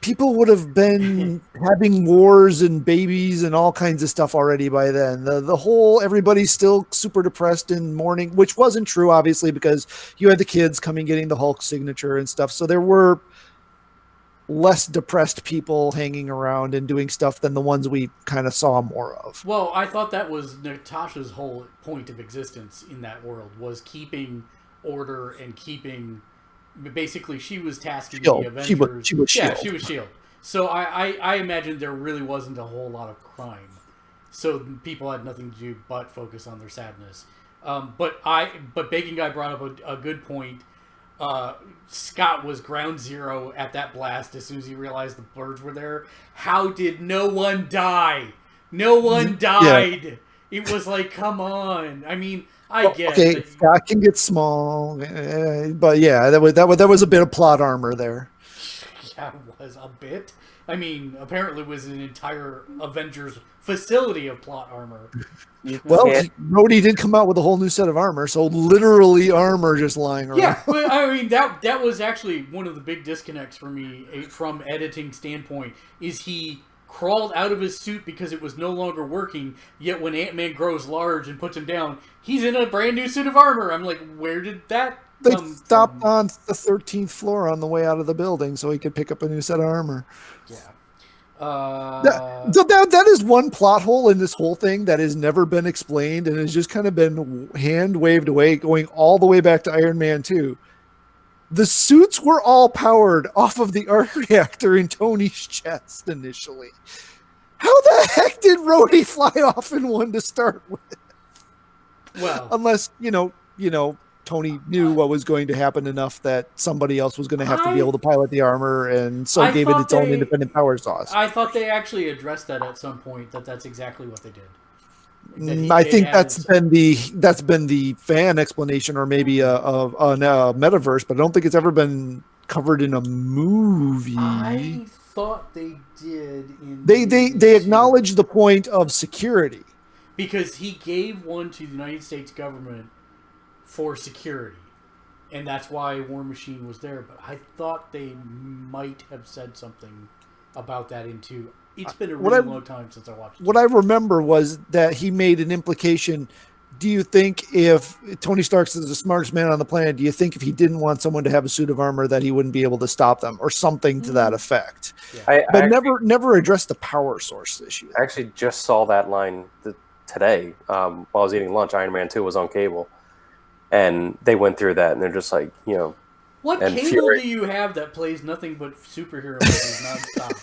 people would have been having wars and babies and all kinds of stuff already by then. The whole, everybody's still super depressed in mourning, which wasn't true, obviously, because you had the kids coming getting the Hulk signature and stuff. So there were less depressed people hanging around and doing stuff than the ones we kind of saw more of. Well, I thought that was Natasha's whole point of existence in that world, was keeping order and keeping... Basically, she was tasking the Avengers. She was S.H.I.E.L.D. Yeah, she was S.H.I.E.L.D. So I imagine there really wasn't a whole lot of crime. So people had nothing to do but focus on their sadness. But Bacon Guy brought up a good point. Scott was ground zero at that blast as soon as he realized the birds were there. How did no one die? No one died. It was like, come on. I mean, I get Okay, that. Scott can get small, but yeah, that was a bit of plot armor there. Yeah, it was a bit. I mean, apparently it was an entire Avengers facility of plot armor. Well, Yeah. Rhodey did come out with a whole new set of armor, so literally armor just lying around. Yeah, but I mean that was actually one of the big disconnects for me from editing standpoint. Is he crawled out of his suit because it was no longer working? Yet when Ant-Man grows large and puts him down, he's in a brand new suit of armor. I'm like, where did that They come stopped from? on the 13th floor on the way out of the building so he could pick up a new set of armor. Yeah. That is one plot hole in this whole thing that has never been explained and has just kind of been hand waved away, going all the way back to Iron Man 2. The suits were all powered off of the arc reactor in Tony's chest initially. How the heck did Rhodey fly off in one to start with? Well, Unless, Tony knew what was going to happen enough that somebody else was going to have to be able to pilot the armor, and so gave it its own independent power source. I thought they actually addressed that at some point. That's exactly what they did. I think that's been the fan explanation, or maybe a metaverse, but I don't think it's ever been covered in a movie. I thought they did. They acknowledged the point of security because he gave one to the United States government for security, and that's why War Machine was there. But I thought they might have said something about that into. It's been a really long time since I watched it. What I remember was that he made an implication. Do you think if Tony Stark is the smartest man on the planet, do you think if he didn't want someone to have a suit of armor that he wouldn't be able to stop them, or something to that effect? Yeah. But never addressed the power source issue. I actually just saw that line today while I was eating lunch. Iron Man 2 was on cable. And they went through that, and they're just like, what cable do you have that plays nothing but superhero movies nonstop?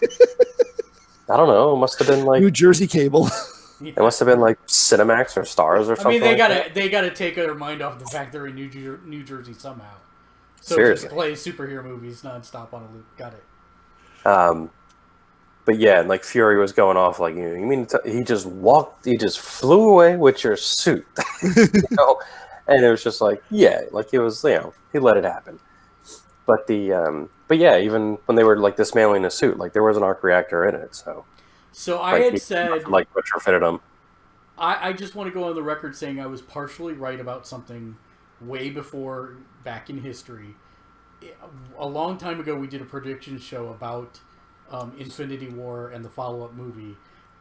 I don't know. It must have been like New Jersey cable. It must have been like Cinemax or Stars or something. I mean, they gotta take their mind off the fact they're in New Jersey somehow. So Seriously. just play superhero movies nonstop on a loop. Got it. But yeah, like Fury was going off like, you mean he just flew away with your suit, And it was just like, yeah, like it was, he let it happen. But but yeah, even when they were like dismantling the suit, like there was an arc reactor in it, so. So I had said, like retrofitted them. I just want to go on the record saying I was partially right about something way before back in history. A long time ago, we did a prediction show about Infinity War and the follow-up movie,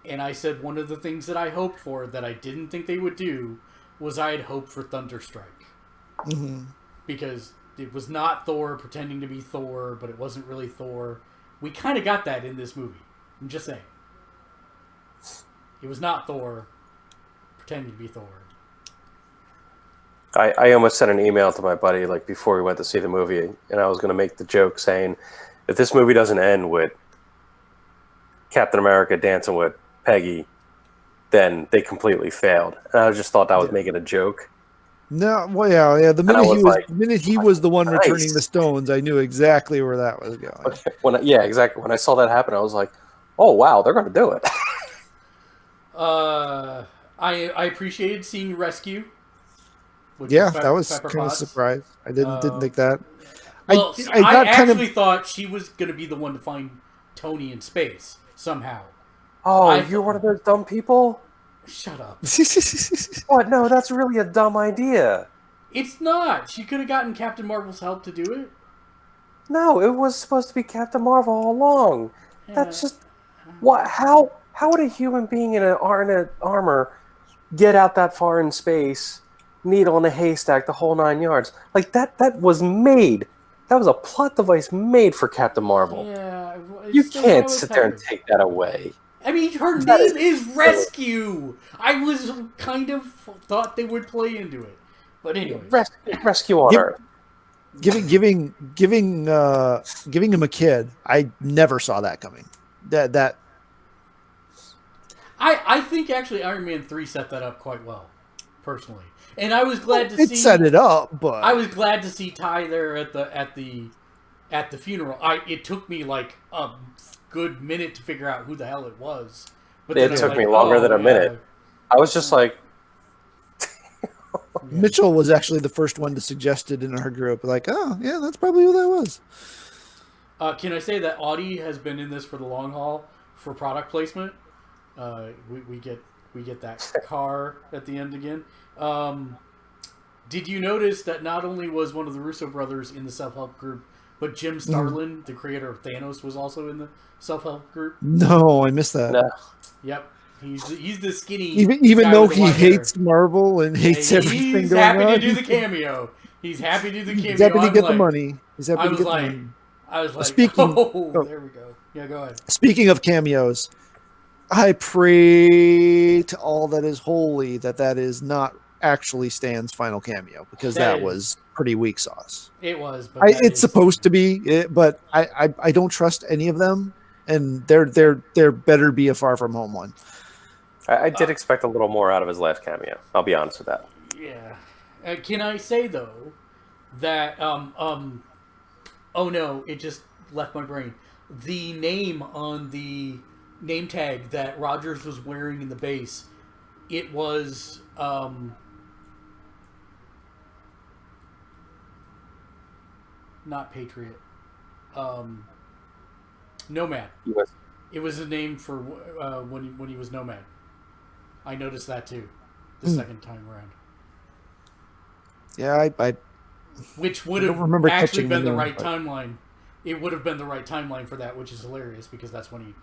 and I said one of the things that I hoped for that I didn't think they would do was I had hoped for Thunderstrike. Mm-hmm. Because it was not Thor pretending to be Thor, but it wasn't really Thor. We kind of got that in this movie. I'm just saying. It was not Thor pretending to be Thor. I almost sent an email to my buddy like before we went to see the movie, and I was going to make the joke saying, if this movie doesn't end with Captain America dancing with Peggy, then they completely failed. And I just thought that was making a joke. No, well, yeah. The minute he was the one returning the stones, I knew exactly where that was going. Exactly. When I saw that happen, I was like, "Oh wow, they're going to do it." I appreciated seeing Rescue. That was kind of a surprise. I didn't think that. Well, I actually thought she was going to be the one to find Tony in space somehow. Oh, you're one of those dumb people? Shut up. What? No, that's really a dumb idea. It's not. She could have gotten Captain Marvel's help to do it. No, it was supposed to be Captain Marvel all along. Yeah. That's just... What? How would a human being in an armor get out that far in space, needle in a haystack, the whole 9 yards? Like, that was made... That was a plot device made for Captain Marvel. Yeah. You can't sit there and take that away. I mean, her name is Rescue. I was kind of thought they would play into it, but anyway, Rescue on Earth. Giving him a kid. I never saw that coming. That. I think actually Iron Man 3 set that up quite well, personally, and I was glad to see it set it up. But I was glad to see Ty there at the funeral. It took me like a good minute to figure out who the hell it was. But it took me longer than a minute. I was just like, Mitchell was actually the first one to suggest it in our group. Like, oh yeah, that's probably who that was. Can I say that Audi has been in this for the long haul for product placement? We get that car at the end again. Did you notice that not only was one of the Russo brothers in the self-help group, but Jim Starlin, the creator of Thanos, was also in the self-help group? No, I missed that. no. Yep. He's the skinny Even guy though with the he white hair. hates Marvel and hates everything He's going happy on, to do the cameo. He's happy to do the cameo. he's happy to I'm get like- the money. He's happy I to was get like, the money. I was like, Speaking- there we go. Yeah, go ahead. Speaking of cameos, I pray to all that is holy that is not actually Stan's final cameo, because that That was pretty weak sauce. It was, but that It's is- supposed to be, but I don't trust any of them, and there better be a Far From Home one. I did expect a little more out of his last cameo. I'll be honest with that. Yeah. Can I say though that oh no, it just left my brain. The name on the name tag that Rogers was wearing in the base, it was not Patriot. Nomad. US. It was a name for when he was Nomad. I noticed that too, the second time around. Yeah, I Which would I have don't remember actually catching been the the name, right but- timeline. It would have been the right timeline for that, which is hilarious because that's when he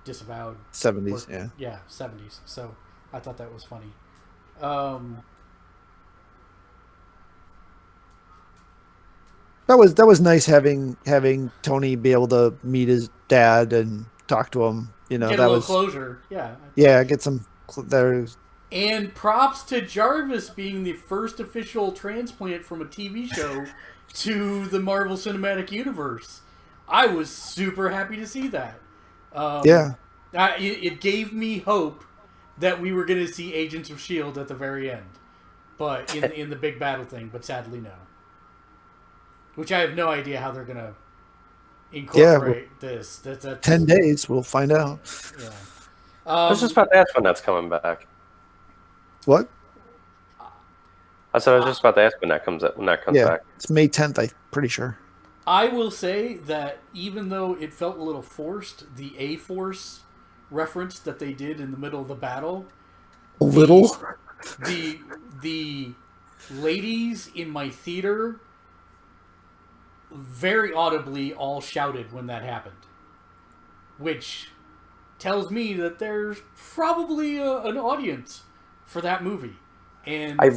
disavowed. 70s, yeah. Yeah, 70s. So I thought that was funny. That was nice having Tony be able to meet his dad and talk to him. You know, Get a that little was closure. Yeah. get some there. And props to Jarvis being the first official transplant from a TV show to the Marvel Cinematic Universe. I was super happy to see that. Yeah. It gave me hope that we were going to see Agents of S.H.I.E.L.D. at the very end. But in the big battle thing, but sadly no. Which I have no idea how they're going to incorporate this. That's 10 days, we'll find out. Yeah. I was just about to ask when that's coming back. What? I said I was just about to ask when that comes Yeah, back. it's May 10th, I'm pretty sure. I will say that even though it felt a little forced, the A-Force reference that they did in the middle of the battle, A little? the ladies in my theater very audibly all shouted when that happened, which tells me that there's probably an audience for that movie. And I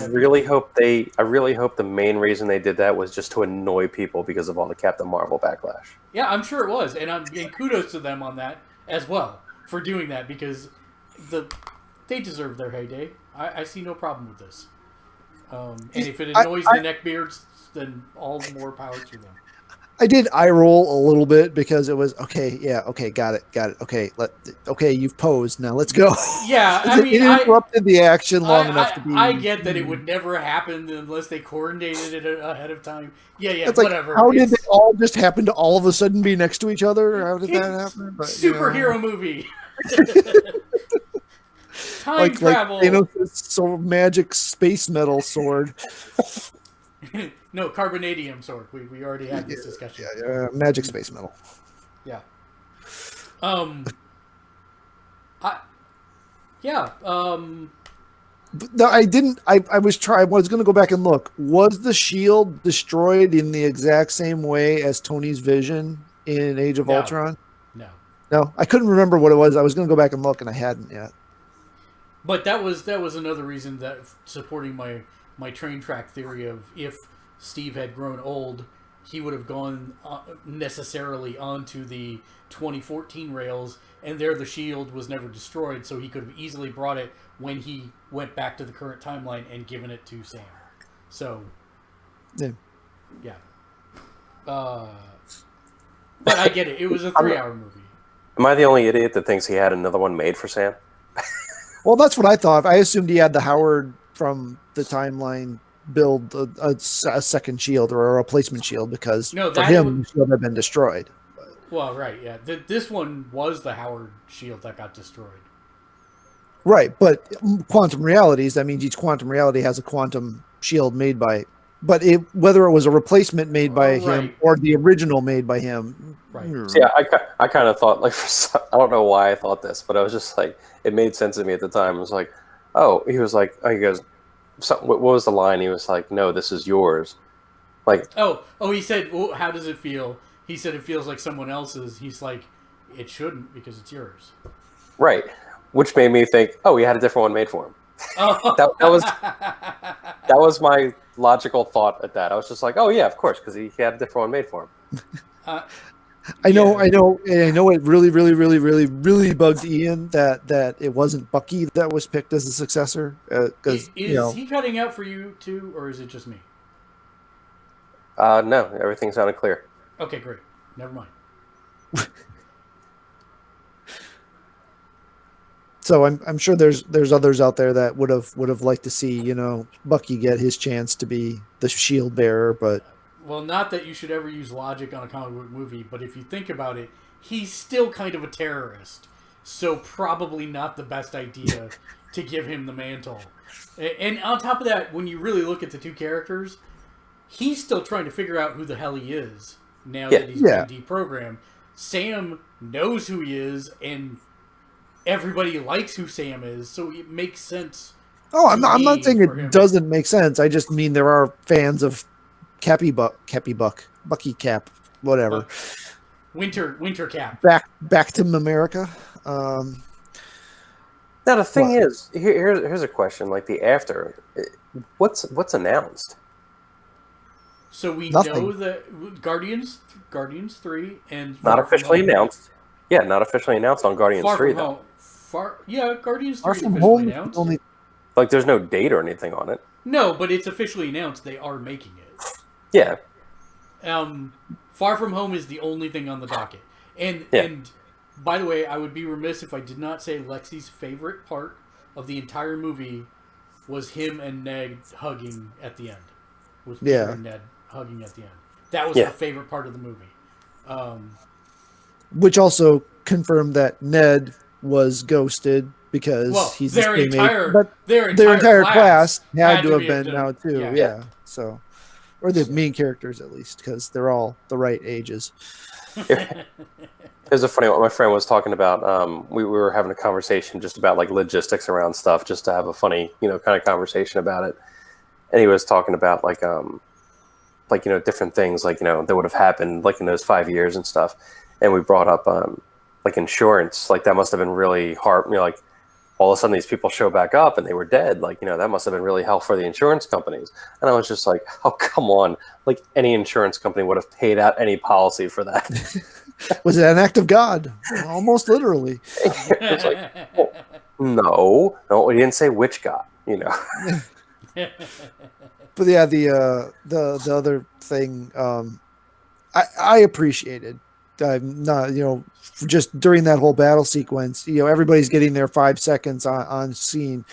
really hope the main reason they did that was just to annoy people because of all the Captain Marvel backlash. Yeah, I'm sure it was, and kudos to them on that as well for doing that because they deserve their heyday. I see no problem with this. And if it annoys the neckbeards, then all the more power to them. I did eye roll a little bit because it was okay. Got it. Okay, you've posed. Now let's go. Yeah, I mean, it interrupted the action long enough to be. I get that it would never happen unless they coordinated it ahead of time. Yeah, It's whatever. Like, how did it all just happen to all of a sudden be next to each other? How did that happen? But, superhero movie. Time like travel. Thanos' magic space metal sword. No, carbonadium sword. We already had this discussion. Magic space metal. Yeah. No, I didn't. I was going to go back and look. Was the shield destroyed in the exact same way as Tony's vision in Age of No. Ultron? No. I couldn't remember what it was. I was going to go back and look, and I hadn't yet. But that was another reason that supporting my train track theory of if Steve had grown old, he would have gone necessarily onto the 2014 rails, and there the shield was never destroyed, so he could have easily brought it when he went back to the current timeline and given it to Sam. So, yeah. But I get it. It was a 3-hour movie. Am I the only idiot that thinks he had another one made for Sam? Well, that's what I thought. I assumed he had the Howard from the timeline build a second shield or a replacement shield because for him, the shield had been destroyed. Well, right, yeah. This one was the Howard shield that got destroyed. Right, but quantum realities, that means each quantum reality has a quantum shield made by, but whether it was a replacement made by him Right. or the original made by him. Right. See, I kind of thought like I don't know why I thought this, but I was just like it made sense to me at the time. It was like, oh, he was like, oh, he goes, what was the line? He was like, no, this is yours. Like, Oh, he said, well, how does it feel? He said it feels like someone else's. He's like, it shouldn't because it's yours. right, which made me think, oh, he had a different one made for him. Oh. That was my logical thought at that. I was just like, oh yeah, of course, because he had a different one made for him. I know it really, really, really, really, really bugged Ian that it wasn't Bucky that was picked as the successor. Because is he cutting out for you too, or is it just me? No, everything sounded clear. Okay, great. Never mind. So I'm sure there's others out there that would have liked to see Bucky get his chance to be the shield bearer, but Well, not that you should ever use logic on a comic book movie, but if you think about it, he's still kind of a terrorist, so probably not the best idea to give him the mantle. And on top of that, when you really look at the two characters, he's still trying to figure out who the hell he is now that he's been deprogrammed. Sam knows who he is, and everybody likes who Sam is, so it makes sense. Oh, I'm not saying it doesn't make sense. I just mean there are fans of Bucky Cap, whatever. Winter Cap. Back to America. Now the thing is, here's a question: like the after, what's announced? So we know that Guardians 3 and not officially announced. Yeah, not officially announced on Guardians 3 though. Guardians 3 Far From officially Home announced. Like there's no date or anything on it. No, but it's officially announced they are making it. Yeah. Far From Home is the only thing on the docket. And by the way, I would be remiss if I did not say Lexi's favorite part of the entire movie was him and Ned hugging at the end. With Peter and Ned hugging at the end. That was her favorite part of the movie. Which also confirmed that Ned was ghosted because he's their the same age. But their entire class had to have been now too. Yeah. So, or the main characters at least, because they're all the right ages. There's a funny one. My friend was talking about. We were having a conversation just about like logistics around stuff, just to have a funny, kind of conversation about it. And he was talking about like different things like that would have happened like in those 5 years and stuff. And we brought up like insurance, like that must have been really hard. Like all of a sudden these people show back up and they were dead. Like that must have been really hell for the insurance companies. And I was just like, oh come on! Like any insurance company would have paid out any policy for that. Was it an act of God? Almost literally. It's like, well, no, we didn't say which God. But yeah, the other thing I appreciated. I'm not, just during that whole battle sequence, everybody's getting their 5 seconds on scene.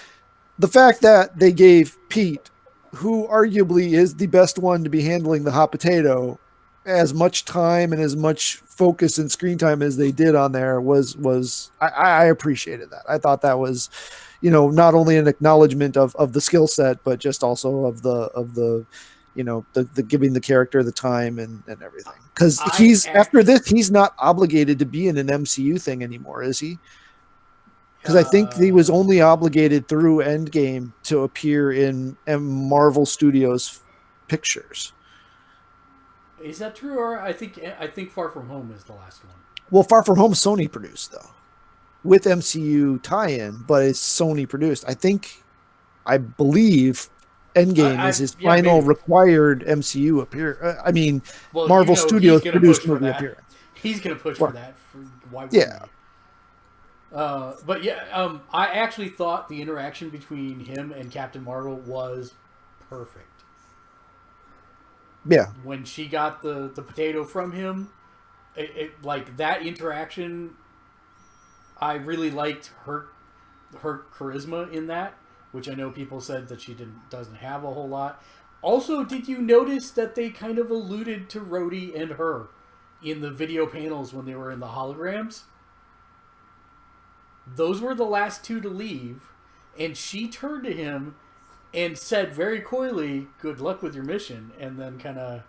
The fact that they gave Pete, who arguably is the best one to be handling the hot potato, as much time and as much focus and screen time as they did on there was I appreciated that. I thought that was, not only an acknowledgement of the skill set, but just also of the the giving the character the time and everything. Because after this, he's not obligated to be in an MCU thing anymore, is he? Because I think he was only obligated through Endgame to appear in Marvel Studios pictures. Is that true? Or I think Far From Home is the last one. Well, Far From Home Sony produced though, with MCU tie-in, but it's Sony produced. I believe Endgame is his final required MCU appearance. Marvel Studios produced movie appearance. He's going to push for that. Why wouldn't he? But yeah, I actually thought the interaction between him and Captain Marvel was perfect. Yeah. When she got the potato from him, it like that interaction, I really liked her charisma in that, which I know people said that she doesn't have a whole lot. Also, did you notice that they kind of alluded to Rhodey and her in the video panels when they were in the holograms? those were the last two to leave, and she turned to him and said very coyly, "Good luck with your mission," and then kind of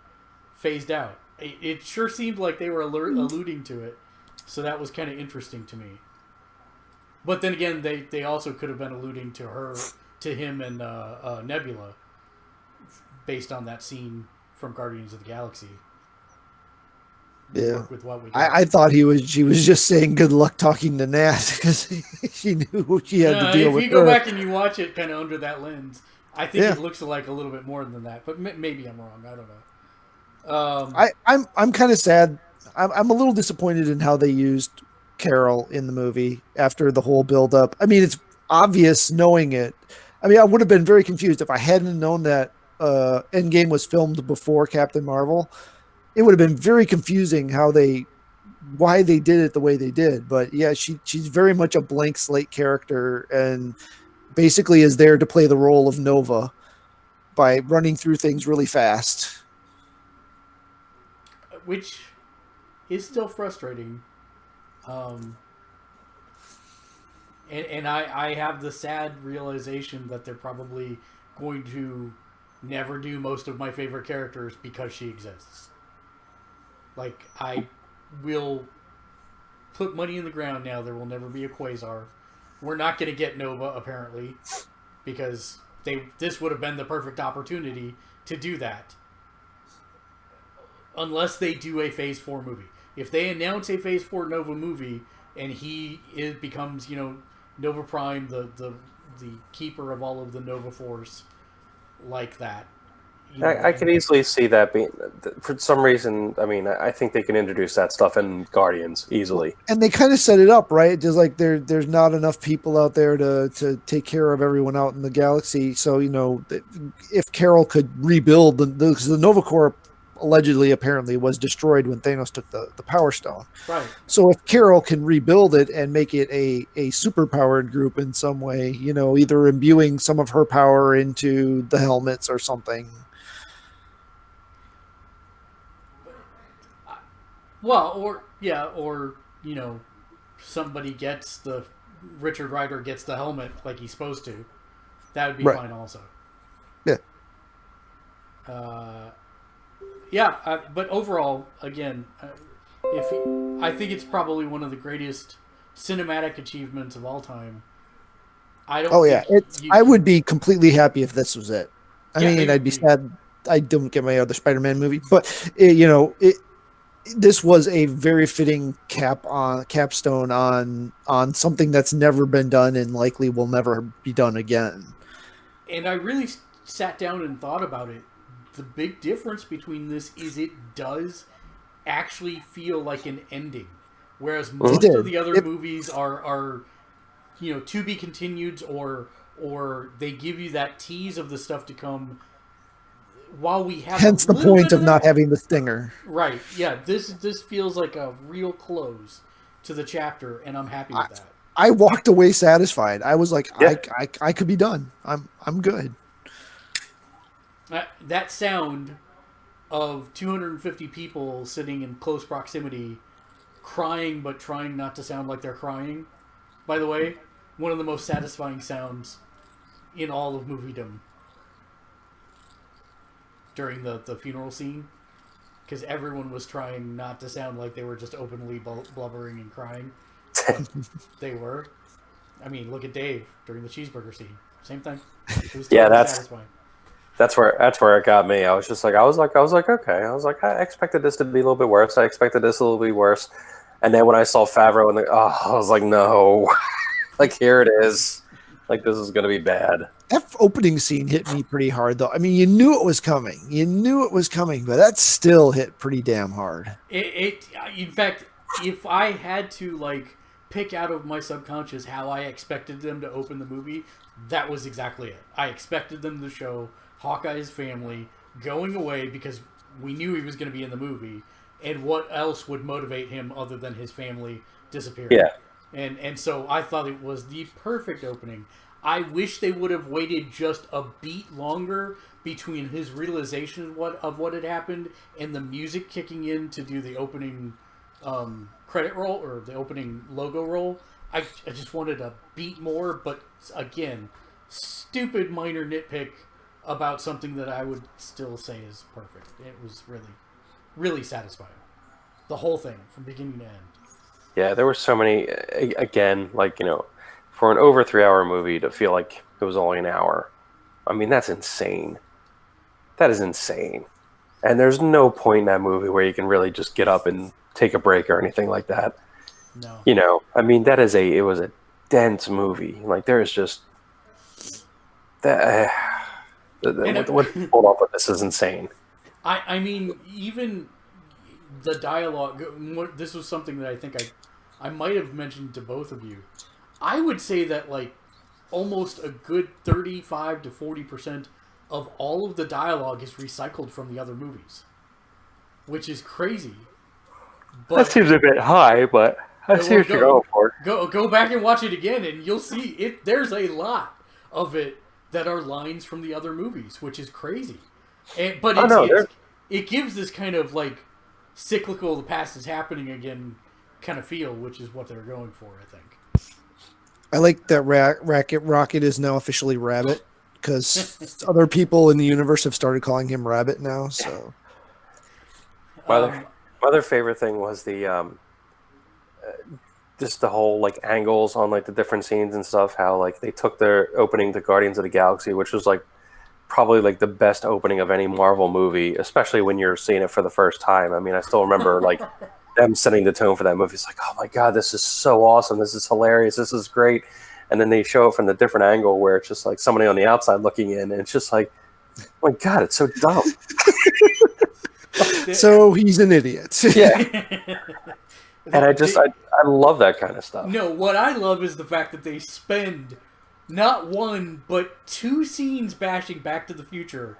phased out. It sure seemed like they were alluding to it, so that was kind of interesting to me. But then again, they also could have been alluding to him and Nebula, based on that scene from Guardians of the Galaxy. Yeah, with what we I thought she was just saying good luck talking to Nat because she knew what she had to deal with. If you go back and you watch it kind of under that lens, I think it looks like a little bit more than that. But maybe I'm wrong. I don't know. I'm kind of sad. I'm a little disappointed in how they used Carol in the movie after the whole build up. I mean, it's obvious knowing it. I mean, I would have been very confused if I hadn't known that Endgame was filmed before Captain Marvel. It would have been very confusing why they did it the way they did. But yeah, she's very much a blank slate character and basically is there to play the role of Nova by running through things really fast. Which is still frustrating. And I have the sad realization that they're probably going to never do most of my favorite characters because she exists. Like, I will put money in the ground now there will never be a Quasar. We're not going to get Nova, apparently, because this would have been the perfect opportunity to do that. Unless they do a Phase 4 movie. If they announce a Phase 4 Nova movie and becomes, Nova Prime, the keeper of all of the Nova Force, like that. I could easily see that being, for some reason, I mean, I think they can introduce that stuff in Guardians easily. And they kind of set it up, right? Just like there's not enough people out there to take care of everyone out in the galaxy. So, if Carol could rebuild, the Nova Corps allegedly, apparently, was destroyed when Thanos took the Power Stone. Right. So if Carol can rebuild it and make it a super-powered group in some way, either imbuing some of her power into the helmets or something. Well, or somebody Richard Rider gets the helmet like he's supposed to. That would be fine also. Yeah. But overall, again, I think it's probably one of the greatest cinematic achievements of all time. I would be completely happy if this was it. I'd be sad I don't get my other Spider-Man movie, but this was a very fitting capstone on something that's never been done and likely will never be done again. And I really sat down and thought about it. The big difference between this is it does actually feel like an ending, whereas most of the other movies are to be continued, or they give you that tease of the stuff to come. While we have hence the point of not having the stinger. Right. Yeah. This feels like a real close to the chapter, and I'm happy with that. I walked away satisfied. I was like, I could be done. I'm good. That sound of 250 people sitting in close proximity, crying but trying not to sound like they're crying. By the way, one of the most satisfying sounds in all of moviedom. During the funeral scene, because everyone was trying not to sound like they were just openly blubbering and crying. They were. I mean, look at Dave during the cheeseburger scene. Same thing. It was totally satisfying. That's where it got me. I was okay. I was like, I expected this to be a little bit worse. I expected this a little bit worse. And then when I saw Favreau I was like, no, like here it is. Like this is gonna be bad. That opening scene hit me pretty hard, though. I mean, you knew it was coming. But that still hit pretty damn hard. In fact, if I had to pick out of my subconscious how I expected them to open the movie, that was exactly it. I expected them to show Hawkeye's family going away because we knew he was going to be in the movie, and what else would motivate him other than his family disappearing? Yeah. And so I thought it was the perfect opening. I wish they would have waited just a beat longer between his realization of what had happened and the music kicking in to do the opening credit roll or the opening logo roll. I just wanted a beat more, but again, stupid minor nitpick about something that I would still say is perfect. It was really, really satisfying. The whole thing from beginning to end. Yeah, there were so many. Again, like for an over 3 hour movie to feel like it was only an hour. I mean, that's insane. That is insane. And there's no point in that movie where you can really just get up and take a break or anything like that. No. I mean, it was a dense movie. Like there's just that. What pulled off with this is insane. I mean, even the dialogue. This was something that I think I might have mentioned to both of you. I would say that like almost a good 35 to 40% of all of the dialogue is recycled from the other movies, which is crazy. But, that seems a bit high, but I see what you're going for. Go back and watch it again, and you'll see it. There's a lot of it that are lines from the other movies, which is crazy. But it gives this kind of like cyclical, the past is happening again kind of feel, which is what they're going for, I think. I like that Rocket is now officially Rabbit, because other people in the universe have started calling him Rabbit now. So my other favorite thing was the just the whole like angles on like the different scenes and stuff. How like they took their opening to Guardians of the Galaxy, which was like probably like the best opening of any Marvel movie, especially when you're seeing it for the first time. I mean, I still remember like them setting the tone for that movie. It's like, oh my god, this is so awesome, this is hilarious, this is great. And then they show it from the different angle where it's just like somebody on the outside looking in, and it's just like, oh my god, it's so dumb. So he's an idiot. Yeah. And I love that kind of stuff. No, what I love is the fact that they spend not one but two scenes bashing Back to the Future,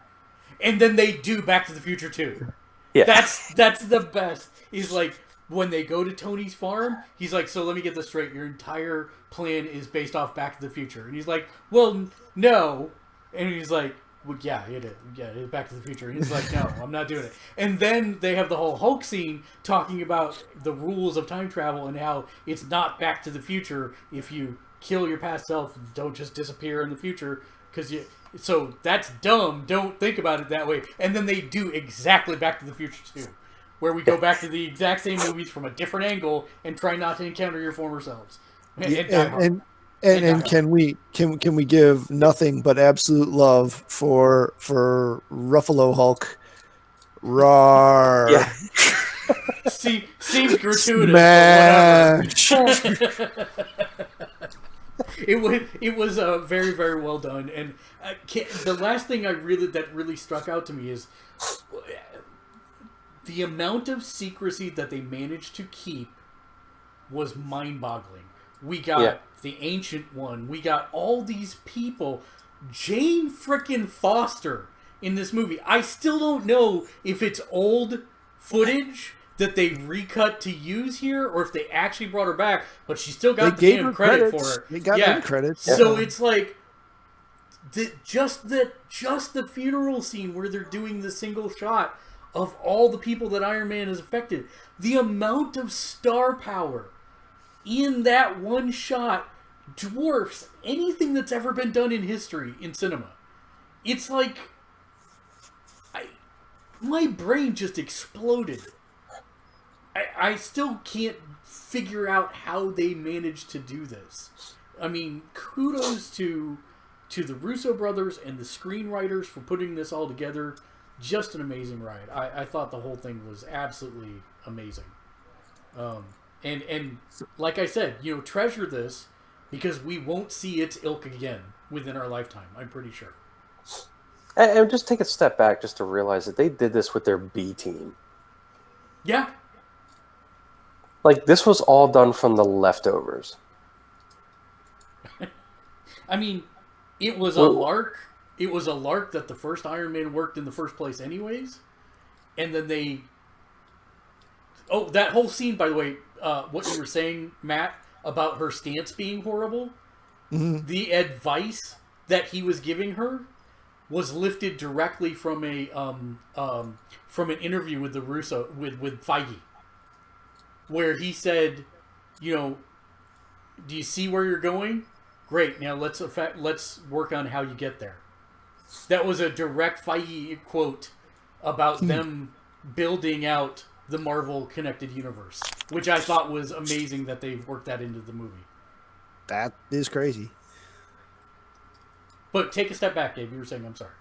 and then they do Back to the Future 2. Yeah. That's the best. He's like, when they go to Tony's farm, he's like, so let me get this straight. Your entire plan is based off Back to the Future. And he's like, well, no. And he's like, well, yeah, it is. Yeah, it is Back to the Future. And he's like, no, I'm not doing it. And then they have the whole Hulk scene talking about the rules of time travel and how it's not Back to the Future if you kill your past self, don't just disappear in the future. So that's dumb. Don't think about it that way. And then they do exactly Back to the Future 2. Where we go back to the exact same movies from a different angle and try not to encounter your former selves. And can we give nothing but absolute love for Ruffalo Hulk? Roar. Yeah. Seems gratuitous. Smash. But whatever. It was very, very well done. And the last thing that really struck out to me is the amount of secrecy that they managed to keep was mind-boggling. We got the Ancient One. We got all these people. Jane frickin' Foster in this movie. I still don't know if it's old footage that they recut to use here or if they actually brought her back, but she still got the damn credit for it. They got them credits. So it's like just the funeral scene where they're doing the single shot of all the people that Iron Man has affected. The amount of star power in that one shot dwarfs anything that's ever been done in history in cinema. It's like my brain just exploded. I still can't figure out how they managed to do this. I mean, kudos to the Russo brothers and the screenwriters for putting this all together. Just an amazing ride. I thought the whole thing was absolutely amazing. And like I said, treasure this because we won't see its ilk again within our lifetime. I'm pretty sure. And just take a step back just to realize that they did this with their B team. Yeah. Like, this was all done from the leftovers. I mean, it was a lark. It was a lark that the first Iron Man worked in the first place anyways. And then they... Oh, that whole scene, by the way, what you were saying, Matt, about her stance being horrible, the advice that he was giving her was lifted directly from an interview with the Russo with Feige, where he said, Do you see where you're going? Great. Now let's work on how you get there. That was a direct Feige quote about them building out the Marvel Connected Universe, which I thought was amazing that they worked that into the movie. That is crazy. But take a step back, Dave. You were saying, I'm sorry.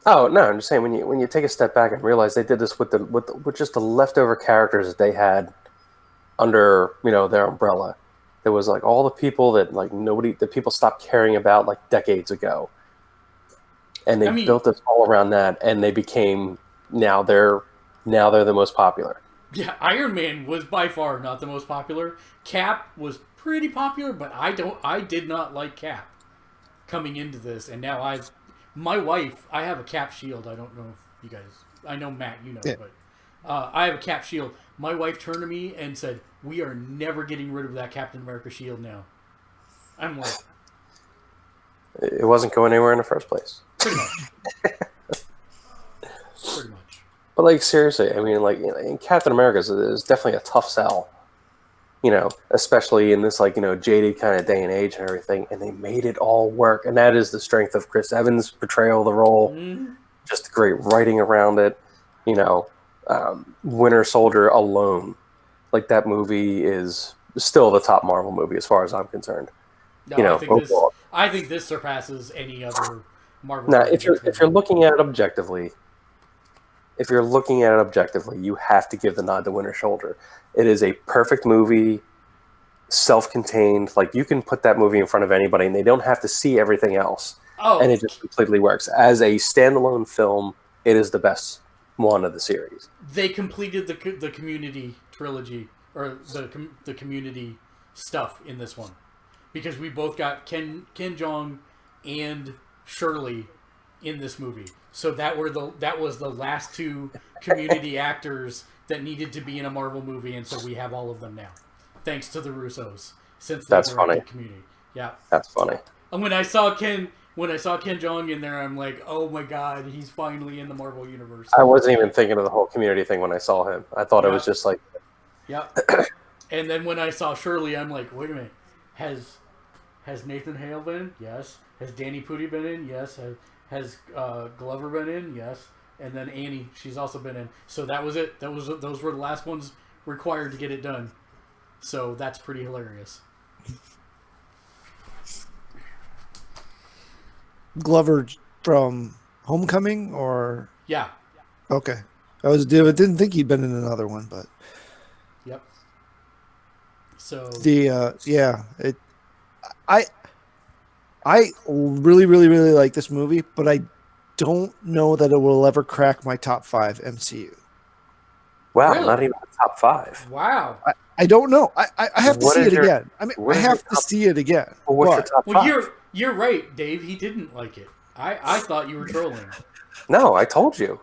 Oh no, I'm just saying when you take a step back and realize they did this with just the leftover characters that they had under their umbrella. There was like all the people that that people stopped caring about like decades ago, and they built this all around that, and they became now they're the most popular. Yeah, Iron Man was by far not the most popular. Cap was pretty popular, but I did not like Cap coming into this, and now my wife, I have a Cap shield. I don't know if you guys, I know Matt, but I have a Cap shield. My wife turned to me and said, "We are never getting rid of that Captain America shield now." I'm like, it wasn't going anywhere in the first place. Pretty much. Pretty much. But like seriously, I mean, like Captain America is definitely a tough sell. Especially in this jaded kind of day and age and everything, and they made it all work, and that is the strength of Chris Evans' portrayal of the role. Mm-hmm. Just great writing around it. Winter Soldier alone, like that movie is still the top Marvel movie as far as I'm concerned. No, I think this surpasses any other Marvel. Now, if you're looking at it objectively, you have to give the nod to Winter Soldier. It is a perfect movie, self-contained. Like you can put that movie in front of anybody, and they don't have to see everything else. Oh, and it just completely works as a standalone film. It is the best one of the series. They completed the Community trilogy or the Community stuff in this one because we both got Ken Jeong and Shirley in this movie. So that was the last two Community actors that needed to be in a Marvel movie, and so we have all of them now, thanks to the Russos. Since that's funny. Community, yeah, that's funny. And when I saw Ken Jeong in there, I'm like, oh my god, he's finally in the Marvel universe. I wasn't even thinking of the whole Community thing when I saw him. I thought it was just like, yeah. And then when I saw Shirley, I'm like, wait a minute, has Nathan Hale been in? Yes. Has Danny Pudi been in? Yes. Has Glover been in? Yes. And then Annie, she's also been in. So that was it. Those were the last ones required to get it done. So that's pretty hilarious. Glover from Homecoming, or yeah. Okay, I didn't think he'd been in another one, but yep. So I really, really, really like this movie, but I don't know that it will ever crack my top 5 MCU. Wow, really? Not even the top 5. Wow. I don't know. I have to see it again. I mean, I have to see it again. Well, what's your top 5? Well, you're right, Dave. He didn't like it. I thought you were trolling. No, I told you.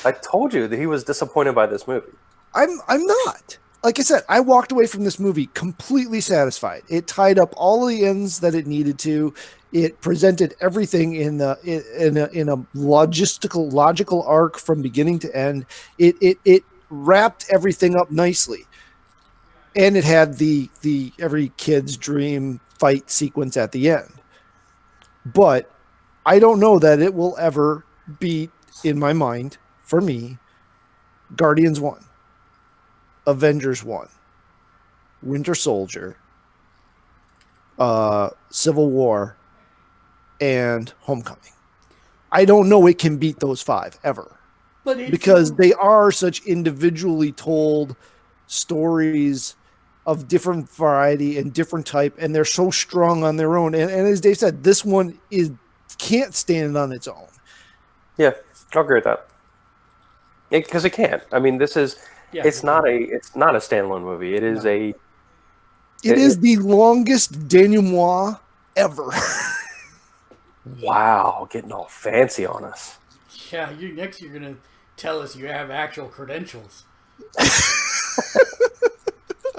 That he was disappointed by this movie. I'm not. Like I said, I walked away from this movie completely satisfied. It tied up all of the ends that it needed to. It presented everything in a logical arc from beginning to end. It wrapped everything up nicely, and it had the every kid's dream fight sequence at the end. But I don't know that it will ever beat, in my mind, for me, Guardians 1. Avengers 1, Winter Soldier, Civil War, and Homecoming. I don't know it can beat those 5 ever. Because they are such individually told stories of different variety and different type, and they're so strong on their own. And as Dave said, this one can't stand on its own. Yeah, I'll agree with that. Because it can't. I mean, this is... Yeah, it's not a standalone movie. It is a. It is the longest denouement ever. Wow, getting all fancy on us. Yeah, you're gonna tell us you have actual credentials.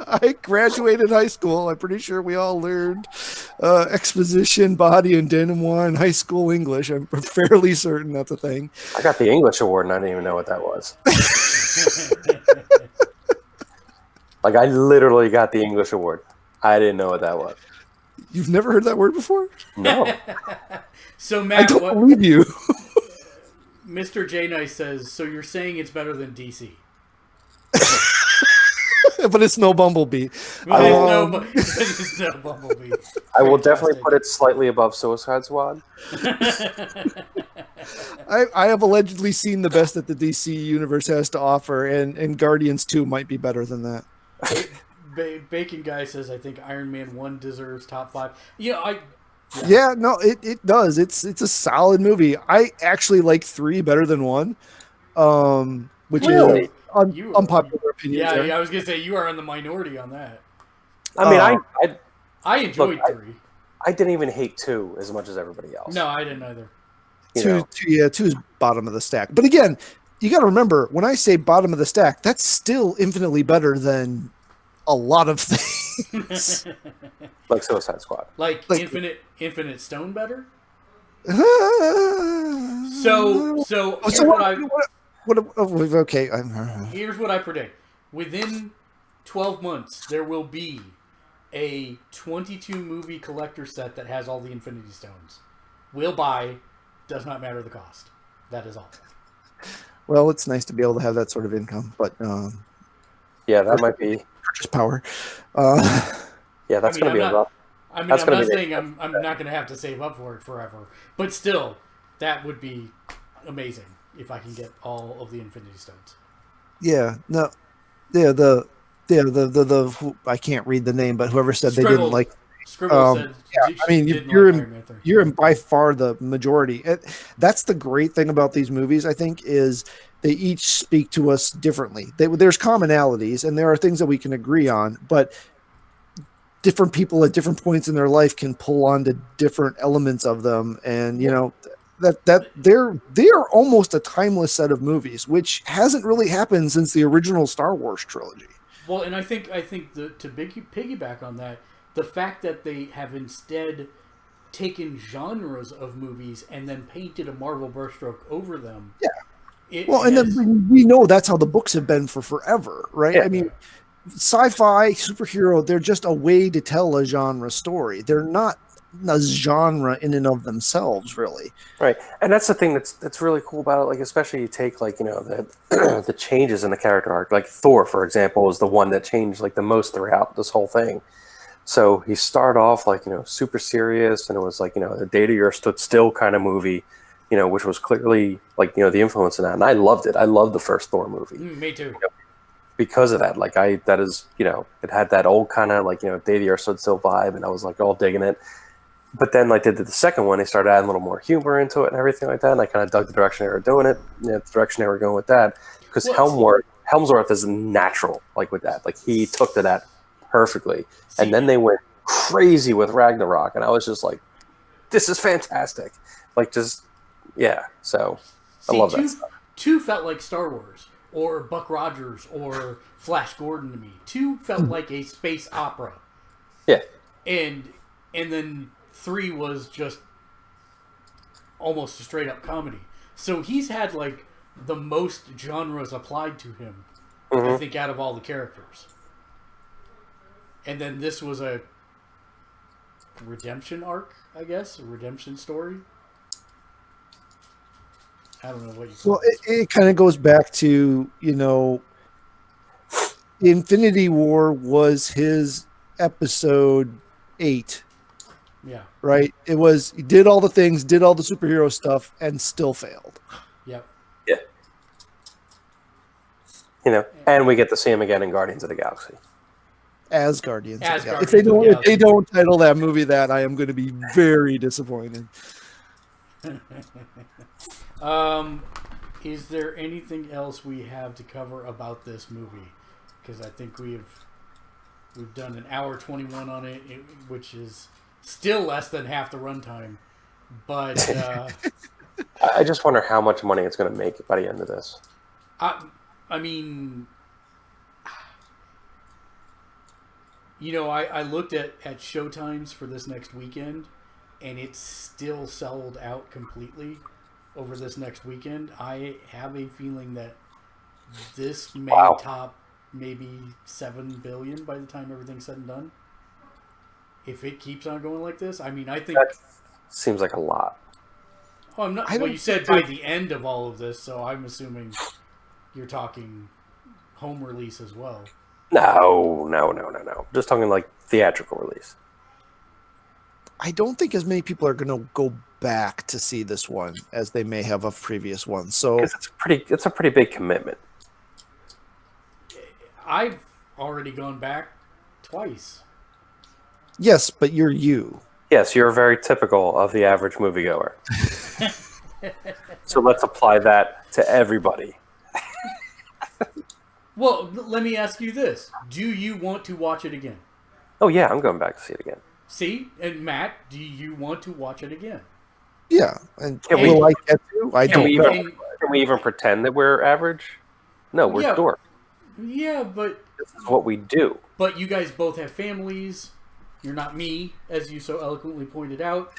I graduated high school. I'm pretty sure we all learned exposition, body, and denouement in high school English. I'm fairly certain that's a thing. I got the English award, and I didn't even know what that was. Like, I literally got the English award. I didn't know what that was. You've never heard that word before? No. So I Matt, don't what believe you. Mr. J Nice says? So you're saying it's better than DC? But it's no Bumblebee. But it's no, Um, but it's no Bumblebee. I will definitely put it slightly above Suicide Squad. I have allegedly seen the best that the DC universe has to offer, and Guardians 2 might be better than that. Bacon Guy says, I think Iron Man 1 deserves top 5. Yeah. No, it does. It's a solid movie. I actually like 3 better than 1, which Really? is unpopular opinion. Yeah, I was going to say, you are in the minority on that. I mean, I enjoyed look, 3. I didn't even hate 2 as much as everybody else. No, I didn't either. 2 is bottom of the stack. But again, you got to remember, when I say bottom of the stack, that's still infinitely better than a lot of things. Like Suicide Squad. Like Infinite Stone better? So okay. Here's what I predict. Within 12 months, there will be a 22 movie collector set that has all the Infinity Stones. We'll buy. Does not matter the cost. That is all. Well, it's nice to be able to have that sort of income, but yeah, that might be purchase power. Yeah, that's going to be a rough. I mean, I'm not saying I'm not going to have to save up for it forever, but still, that would be amazing if I can get all of the Infinity Stones. Yeah, no, yeah, the I can't read the name, but whoever said they didn't like. Scribble said, yeah, I mean, you're in by far the majority. That's the great thing about these movies, I think, is they each speak to us differently. There's commonalities, and there are things that we can agree on, but different people at different points in their life can pull on to different elements of them, and that they're almost a timeless set of movies, which hasn't really happened since the original Star Wars trilogy. Well, and I think to piggyback on that, the fact that they have instead taken genres of movies and then painted a Marvel brushstroke over them. Yeah. And then we know that's how the books have been for forever, right? Yeah. I mean, sci-fi, superhero, they're just a way to tell a genre story. They're not a genre in and of themselves, really. Right. And that's the thing that's really cool about it. Like, especially you take, like, the changes in the character arc. Like Thor, for example, is the one that changed, like, the most throughout this whole thing. So he started off, like, super serious, and it was like, the Day the Earth Stood Still kind of movie, which was clearly, like, the influence in that. And I loved it. I loved the first Thor movie. Me too. Because of that. Like, it had that old kind of, like, Day the Earth Stood Still vibe, and I was, like, all digging it. But then, like, they did the second one, they started adding a little more humor into it and everything like that, and I kind of dug the direction they were doing it, the direction they were going with that. Because Helmsworth is natural, like, with that. Like, he took to that perfectly. And then they went crazy with Ragnarok, and I was just like, this is fantastic. Like, just, yeah. So, I love that stuff. 2 felt like Star Wars, or Buck Rogers, or Flash Gordon to me. 2 felt like a space opera. Yeah. And then 3 was just almost a straight-up comedy. So he's had, like, the most genres applied to him, I think, out of all the characters. And then this was a redemption arc, I guess, a redemption story. I don't know what you call it. Well, it kind of goes back to, Infinity War was his episode 8. Yeah. Right? It was, he did all the things, did all the superhero stuff, and still failed. Yep. Yeah. And we get to see him again in Guardians of the Galaxy. As Guardians. If Guardians they don't title that movie that, I am going to be very disappointed. Is there anything else we have to cover about this movie? Because I think we've done an hour 21 on it, which is still less than half the runtime. But I just wonder how much money it's going to make by the end of this. I mean, I looked at showtimes for this next weekend, and it's still sold out completely over this next weekend. I have a feeling that this may top maybe $7 billion by the time everything's said and done. if it keeps on going like this, I mean, I think. That seems like a lot. Oh, I'm not. Well, you said by the end of all of this, so I'm assuming you're talking home release as well. No. Just talking like theatrical release. I don't think as many people are going to go back to see this one as they may have of previous ones. So it's a pretty big commitment. I've already gone back twice. Yes, but you're you. Yes, you're very typical of the average moviegoer. So let's apply that to everybody. Well, let me ask you this. Do you want to watch it again? Oh, yeah, I'm going back to see it again. See? And Matt, do you want to watch it again? Yeah. And Can will I get to? I don't know. Can we even pretend that we're average? No, we're dorks. Yeah, but... This is what we do. But you guys both have families. You're not me, as you so eloquently pointed out.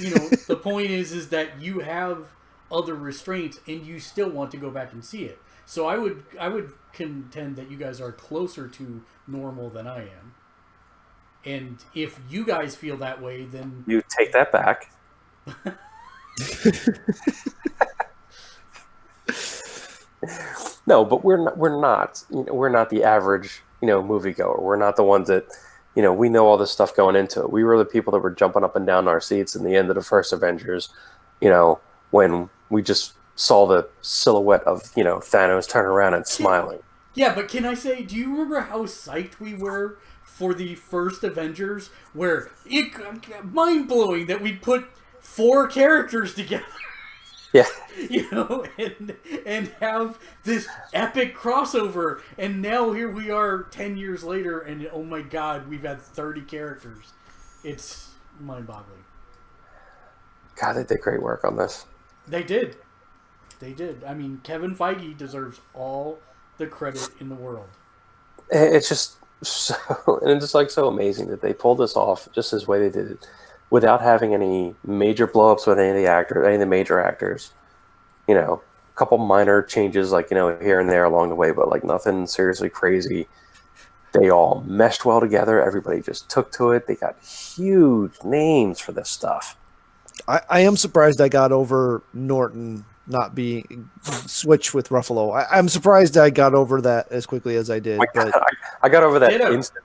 You know, the point is that you have other restraints and you still want to go back and see it. So I would contend that you guys are closer to normal than I am. And if you guys feel that way, then... You take that back. No, but we're not the average, moviegoer. We're not the ones that, we know all this stuff going into it. We were the people that were jumping up and down our seats in the end of the first Avengers, when we just saw the silhouette of, Thanos turn around and smiling. Yeah, but can I say, do you remember how psyched we were for the first Avengers, where it mind-blowing that we put 4 characters together? Yeah. And have this epic crossover, and now here we are 10 years later, and oh my god, we've had 30 characters. It's mind-boggling. God, they did great work on this. They did. I mean, Kevin Feige deserves all the credit in the world. It's just so amazing that they pulled this off just as way they did it, without having any major blow-ups with any of the major actors. A couple minor changes, here and there along the way, but nothing seriously crazy. They all meshed well together. Everybody just took to it. They got huge names for this stuff. I am surprised I got over Norton not being switched with Ruffalo. I'm surprised I got over that as quickly as I did. I got over that instantly.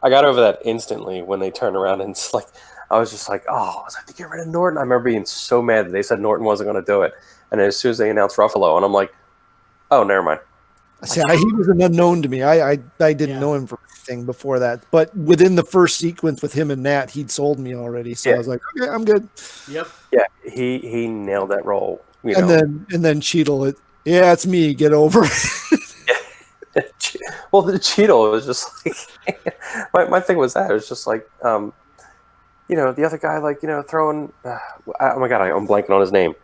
I got over that instantly when they turned around and it's I was just like, oh, I was like, to get rid of Norton. I remember being so mad that they said Norton wasn't going to do it. And as soon as they announced Ruffalo, and I'm like, oh, never mind. See, he was an unknown to me. I didn't know him for anything before that. But within the first sequence with him and Nat, he'd sold me already. So I was like, okay, I'm good. Yep. Yeah, he nailed that role. And then Cheadle, it's me. Get over it. Well, the Cheadle was just my thing was that it was just the other guy throwing. Oh my god, I'm blanking on his name.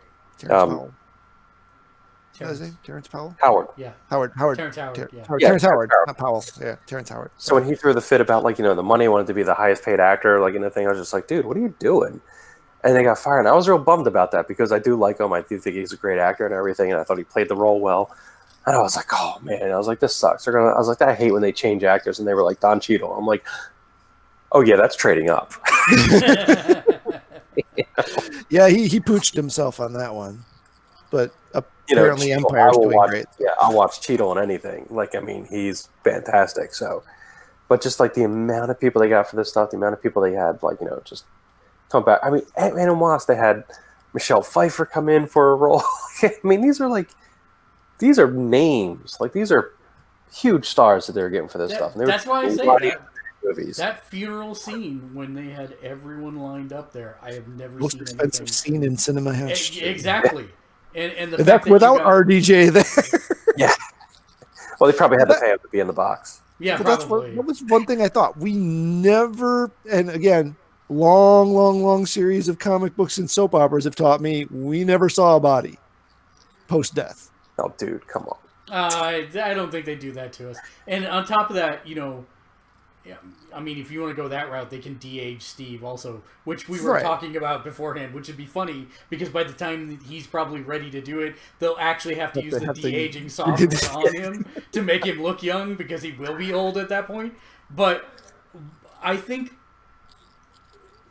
Terrence Powell? Howard. Yeah. Howard. Terrence Howard. Terrence Howard, not Powell. Yeah, Terrence Howard. So when he threw the fit about the money, wanted to be the highest paid actor, in the thing, I was just like, dude, what are you doing? And they got fired. And I was real bummed about that because I do like him. I do think he's a great actor and everything, and I thought he played the role well. And I was like, oh man, and I was like, this sucks. I was like, I hate when they change actors, and they were like Don Cheadle. I'm like, oh yeah, that's trading up. Yeah, he pooched himself on that one, but apparently Cheadle, Empire's doing great. Yeah, I'll watch Cheadle on anything. He's fantastic. So, but just the amount of people they got for this stuff, the amount of people they had, just come back. I mean, Ant-Man and Wasp, they had Michelle Pfeiffer come in for a role. I mean, these are names. These are huge stars that they're getting for this stuff. And that's why I say movies. That funeral scene when they had everyone lined up there, I have never Most seen expensive anything. scene in cinema history. Exactly. And the that's without RDJ there. Yeah. Well, they probably had to pay him to be in the box. Yeah, but probably. that was one thing I thought. We never, and again, long series of comic books and soap operas have taught me we never saw a body post-death. Oh, dude, come on. I don't think they do that to us. And on top of that, I mean, if you want to go that route, they can de-age Steve also, which we were talking about beforehand, which would be funny because by the time he's probably ready to do it, they'll actually have to use the de-aging software on him to make him look young because he will be old at that point. But I think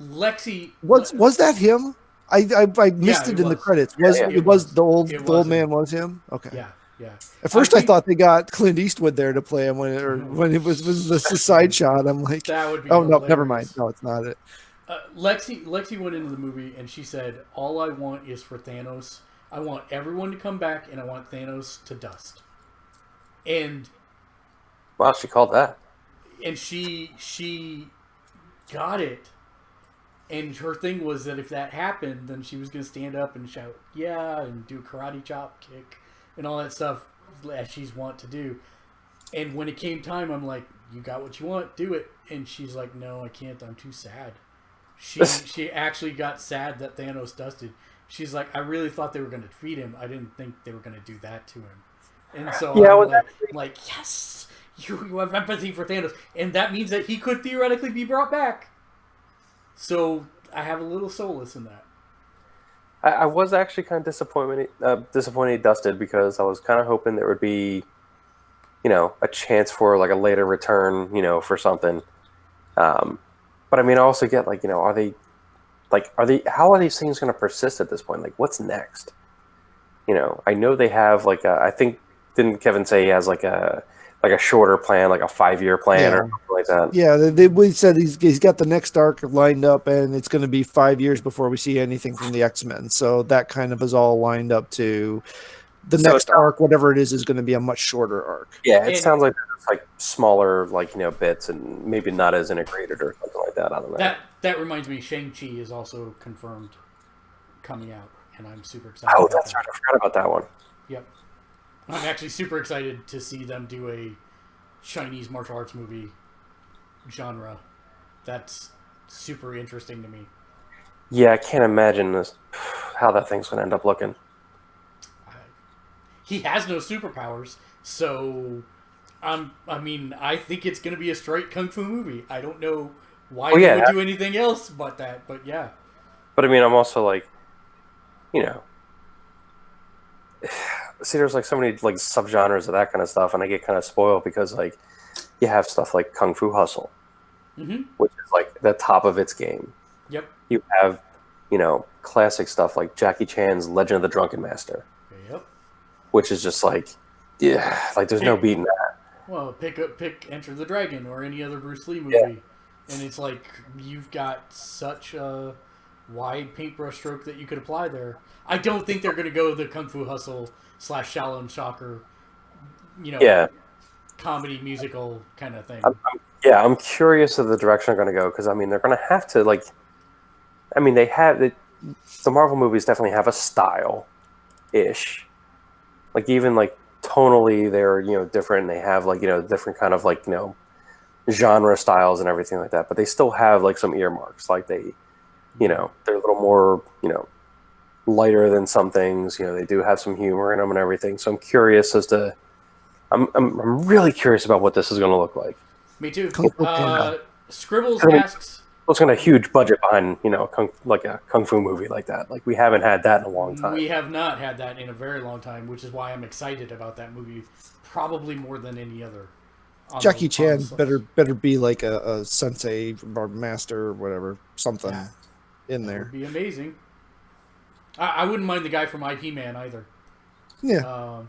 Lexi Was that him? I missed Yeah, it it in the was. credits. Yeah. It was the old It the old was man him. was him? Okay. Yeah, yeah. At first I think thought they got Clint Eastwood there to play him when it was the side shot. I'm like, that would be oh no, hilarious. never mind. No, it's not it. Lexi went into the movie and she said, "All I want is for Thanos. I want everyone to come back, and I want Thanos to dust." And Wow, she called that. she got it. And her thing was that if that happened, then she was going to stand up and shout, "Yeah," and do a karate chop kick and all that stuff as she's wont to do. And when it came time, I'm like, "You got what you want, do it." And she's like, "No, I can't. I'm too sad." She actually got sad that Thanos dusted. She's like, "I really thought they were going to defeat him. I didn't think they were going to do that to him." And so I'm like, yes, you have empathy for Thanos. And that means that he could theoretically be brought back. So I have a little solace in that. I was actually kind of disappointed he dusted, because I was kind of hoping there would be, a chance for like a later return, for something. But I mean, I also get like, how are these things going to persist at this point? Like, what's next? I know they have like I think, didn't Kevin say he has like a shorter plan, like a 5-year plan or something like that? Yeah, we said he's got the next arc lined up, and it's going to be 5 years before we see anything from the X-Men. So that kind of is all lined up to the next arc, whatever it is going to be a much shorter arc. Yeah, it sounds like it's like smaller, like bits, and maybe not as integrated or something like that. I don't know. That reminds me, Shang-Chi is also confirmed coming out, and I'm super excited. Oh, that's right. I forgot about that one. Yep. I'm actually super excited to see them do a Chinese martial arts movie genre. That's super interesting to me. Yeah, I can't imagine how that thing's going to end up looking. He has no superpowers, so I think it's going to be a straight kung fu movie. I don't know why they would do anything else but that, but yeah. But I mean, I'm also like, see, there's like so many like subgenres of that kind of stuff, and I get kind of spoiled because like you have stuff like Kung Fu Hustle, which is like the top of its game. Yep. You have, classic stuff like Jackie Chan's Legend of the Drunken Master. Yep. Which is just like, like there's no beating that. Well, pick Enter the Dragon or any other Bruce Lee movie, and it's like you've got such a wide paintbrush stroke that you could apply there. I don't think they're going to go the Kung Fu Hustle / Shaolin Shocker, comedy musical kind of thing. I'm curious of the direction they're going to go, because I mean they're going to have to like, I mean the Marvel movies definitely have a style, ish. Like even like tonally they're different. They have like different kind of like genre styles and everything like that. But they still have like some earmarks. Like they're a little more lighter than some things. They do have some humor in them and everything. So I'm curious as to. I'm really curious about what this is going to look like. Me too. Scribbles asks. What's going to a huge budget behind a kung fu movie like that? Like we haven't had that in a long time. We have not had that in a very long time, which is why I'm excited about that movie, probably more than any other. Jackie Chan better be like a sensei or master or whatever, something in there. Would be amazing. I wouldn't mind the guy from IP Man either. Yeah.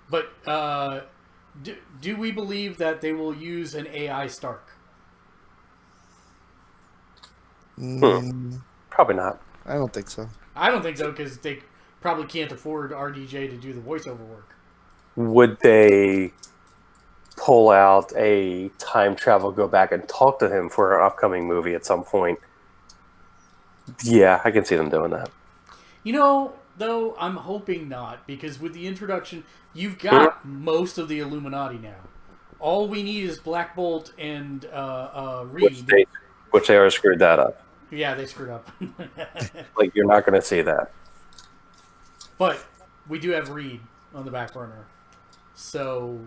But do we believe that they will use an AI Stark? Probably not. I don't think so. I don't think so, because they probably can't afford RDJ to do the voiceover work. Would they pull out a time travel, go back and talk to him for an upcoming movie at some point? Yeah, I can see them doing that. Though, I'm hoping not, because with the introduction, you've got most of the Illuminati now. All we need is Black Bolt and Reed. Which they already screwed that up. Yeah, they screwed up. Like, you're not going to see that. But we do have Reed on the back burner. So,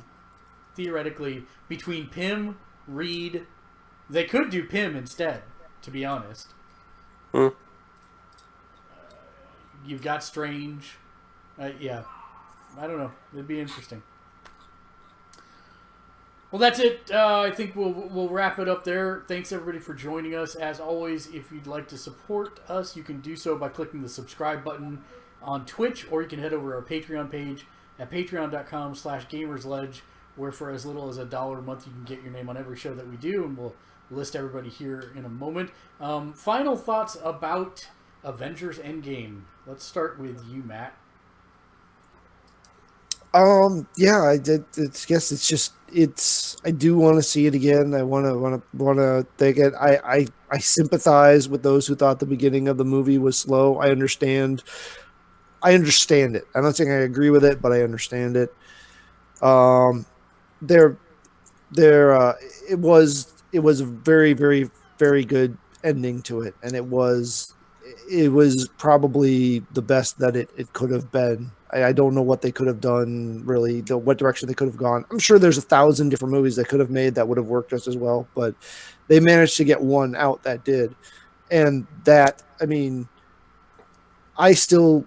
theoretically, between Pym, Reed, they could do Pym instead, to be honest. You've got Strange. Yeah. I don't know. It'd be interesting. Well, that's it. I think we'll wrap it up there. Thanks everybody for joining us. As always, if you'd like to support us, you can do so by clicking the subscribe button on Twitch, or you can head over to our Patreon page at patreon.com/gamersledge, where for as little as $1 a month you can get your name on every show that we do, and we'll list everybody here in a moment. Final thoughts about Avengers Endgame. Let's start with you, Matt. Yeah, I did. I do want to see it again. I want to think it. I sympathize with those who thought the beginning of the movie was slow. I understand it. I'm not saying I agree with it, but I understand it. There, it was a very, very, very good ending to it, and it was probably the best that it could have been. I don't know what they could have done, really, what direction they could have gone. I'm sure there's 1,000 different movies they could have made that would have worked just as well, but they managed to get one out that did. And that, I mean, I still,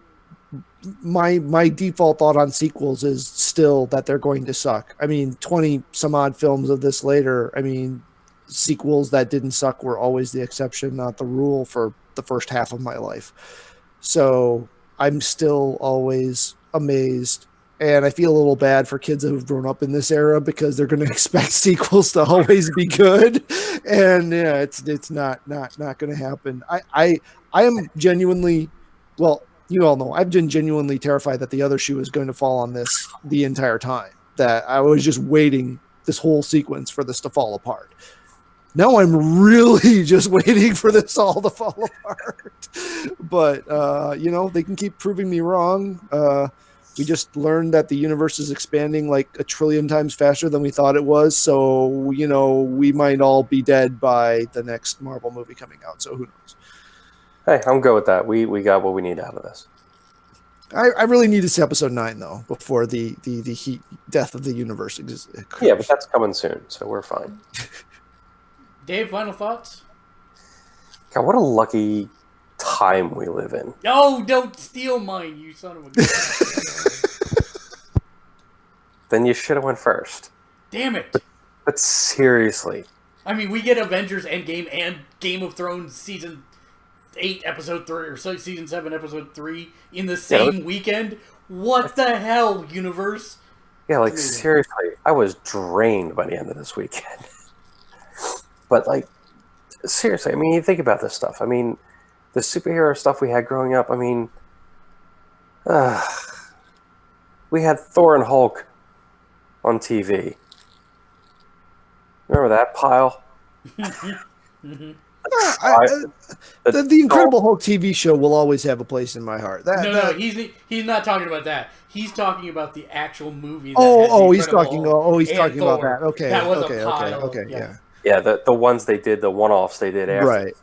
my default thought on sequels is still that they're going to suck. I mean, 20 some odd films of this later, I mean, sequels that didn't suck were always the exception, not the rule for the first half of my life. So I'm still always amazed, and I feel a little bad for kids who've grown up in this era because they're going to expect sequels to always be good, and yeah, it's not going to happen. I am genuinely, well, you all know, I've been genuinely terrified that the other shoe is going to fall on this the entire time. That I was just waiting this whole sequence for this to fall apart. Now I'm really just waiting for this all to fall apart. But, they can keep proving me wrong. We just learned that the universe is expanding like 1 trillion times faster than we thought it was. So, we might all be dead by the next Marvel movie coming out. So who knows? Hey, I'm good with that. We got what we need out of this. I really need to see episode 9, though, before the heat death of the universe occurs. Yeah, but that's coming soon, so we're fine. Dave, final thoughts? God, what a lucky time we live in. No, don't steal mine, you son of a gun. Then you should have went first. Damn it. But seriously. I mean, we get Avengers Endgame and Game of Thrones Season 8, Episode 3, or Season 7, Episode 3 in the same weekend? What the hell, universe? Yeah, like, seriously. I was drained by the end of this weekend. But, like, seriously, I mean, you think about this stuff. I mean, the superhero stuff we had growing up, I mean, we had Thor and Hulk on TV. Remember that pile? The Incredible Hulk TV show will always have a place in my heart. He's not talking about that. He's talking about the actual movie. He's talking about that. Okay, that was okay, a pile. okay, yeah. Yeah, the ones they did, the one-offs they did after. Right.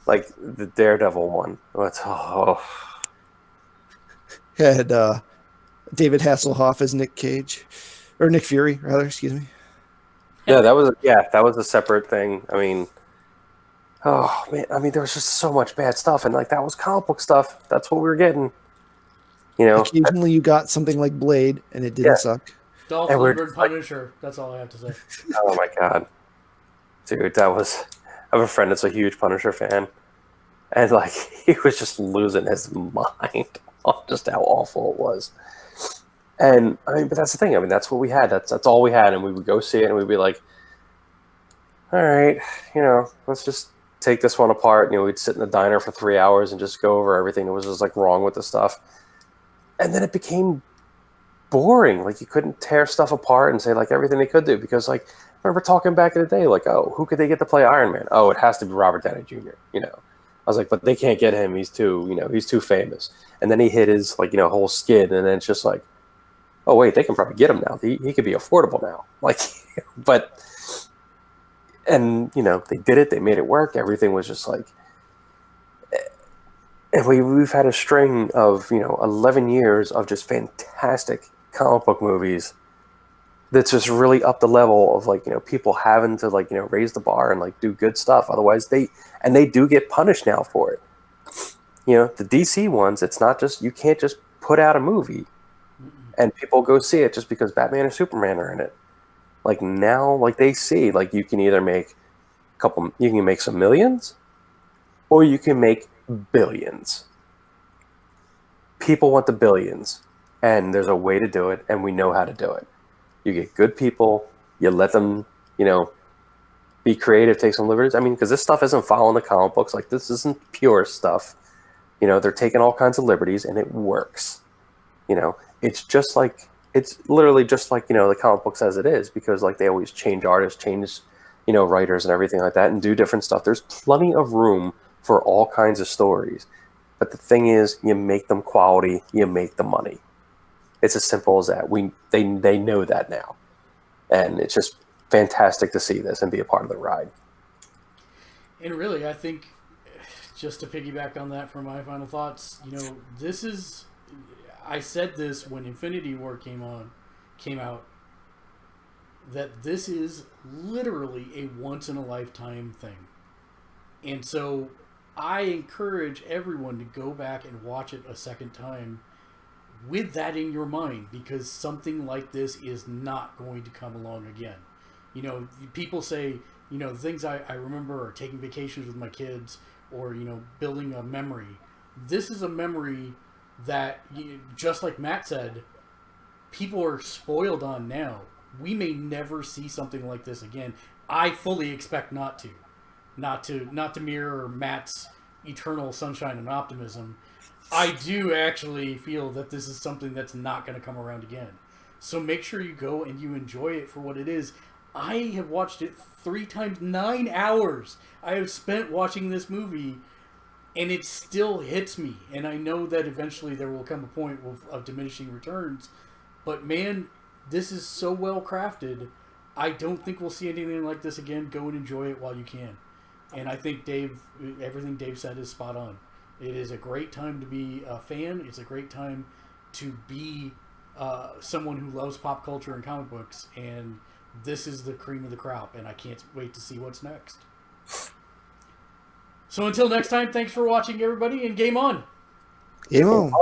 Like the Daredevil one. Had David Hasselhoff as Nick Cage, or Nick Fury, rather. Excuse me. Yeah, that was a separate thing. I mean, oh man, I mean, there was just so much bad stuff, and like that was comic book stuff. That's what we were getting. Occasionally you got something like Blade, and it didn't suck. Dolph Lundgren Punisher. That's all I have to say. Oh my god, dude, I have a friend that's a huge Punisher fan, and like he was just losing his mind on just how awful it was. And I mean, but that's the thing. I mean, that's what we had. That's all we had, and we would go see it, and we'd be like, "All right, let's just take this one apart." We'd sit in the diner for 3 hours and just go over everything that was just like wrong with the stuff, and then it became boring. Like you couldn't tear stuff apart and say like everything they could do because like I remember talking back in the day, like, oh, who could they get to play Iron Man? Oh, it has to be Robert Downey Jr. I was like, but they can't get him. He's too famous. And then he hit his like whole skid, and then it's just like, oh wait, they can probably get him now. He could be affordable now. Like, and they did it. They made it work. Everything was just like, and we've had a string of 11 years of just fantastic comic book movies. That's just really up the level of like people having to like raise the bar and like do good stuff. Otherwise, they do get punished now for it. The DC ones, it's not just, you can't just put out a movie and people go see it just because Batman or Superman are in it. Like now, like they see, like you can either make you can make some millions, or you can make billions. People want the billions, and there's a way to do it, and we know how to do it. You get good people, you let them, be creative, take some liberties. I mean, because this stuff isn't following the comic books. Like, this isn't pure stuff. They're taking all kinds of liberties, and it works. It's literally just like, the comic books as it is, because, like, they always change artists, change, writers and everything like that, and do different stuff. There's plenty of room for all kinds of stories. But the thing is, you make them quality, you make the money. It's as simple as that. They know that now. And it's just fantastic to see this and be a part of the ride. And really, I think, just to piggyback on that for my final thoughts, this is... I said this when Infinity War came out, that this is literally a once-in-a-lifetime thing. And so I encourage everyone to go back and watch it a second time with that in your mind, because something like this is not going to come along again. People say, things I remember are taking vacations with my kids, or, building a memory. This is a memory that, just like Matt said, people are spoiled on now. We may never see something like this again. I fully expect not to mirror Matt's eternal sunshine and optimism. I do actually feel that this is something that's not going to come around again. So make sure you go and you enjoy it for what it is. I have watched it 3 times, 9 hours I have spent watching this movie, and it still hits me. And I know that eventually there will come a point of diminishing returns. But man, this is so well crafted. I don't think we'll see anything like this again. Go and enjoy it while you can. And I think everything Dave said is spot on. It is a great time to be a fan. It's a great time to be someone who loves pop culture and comic books. And this is the cream of the crop. And I can't wait to see what's next. So until next time, thanks for watching, everybody, and game on. Game on.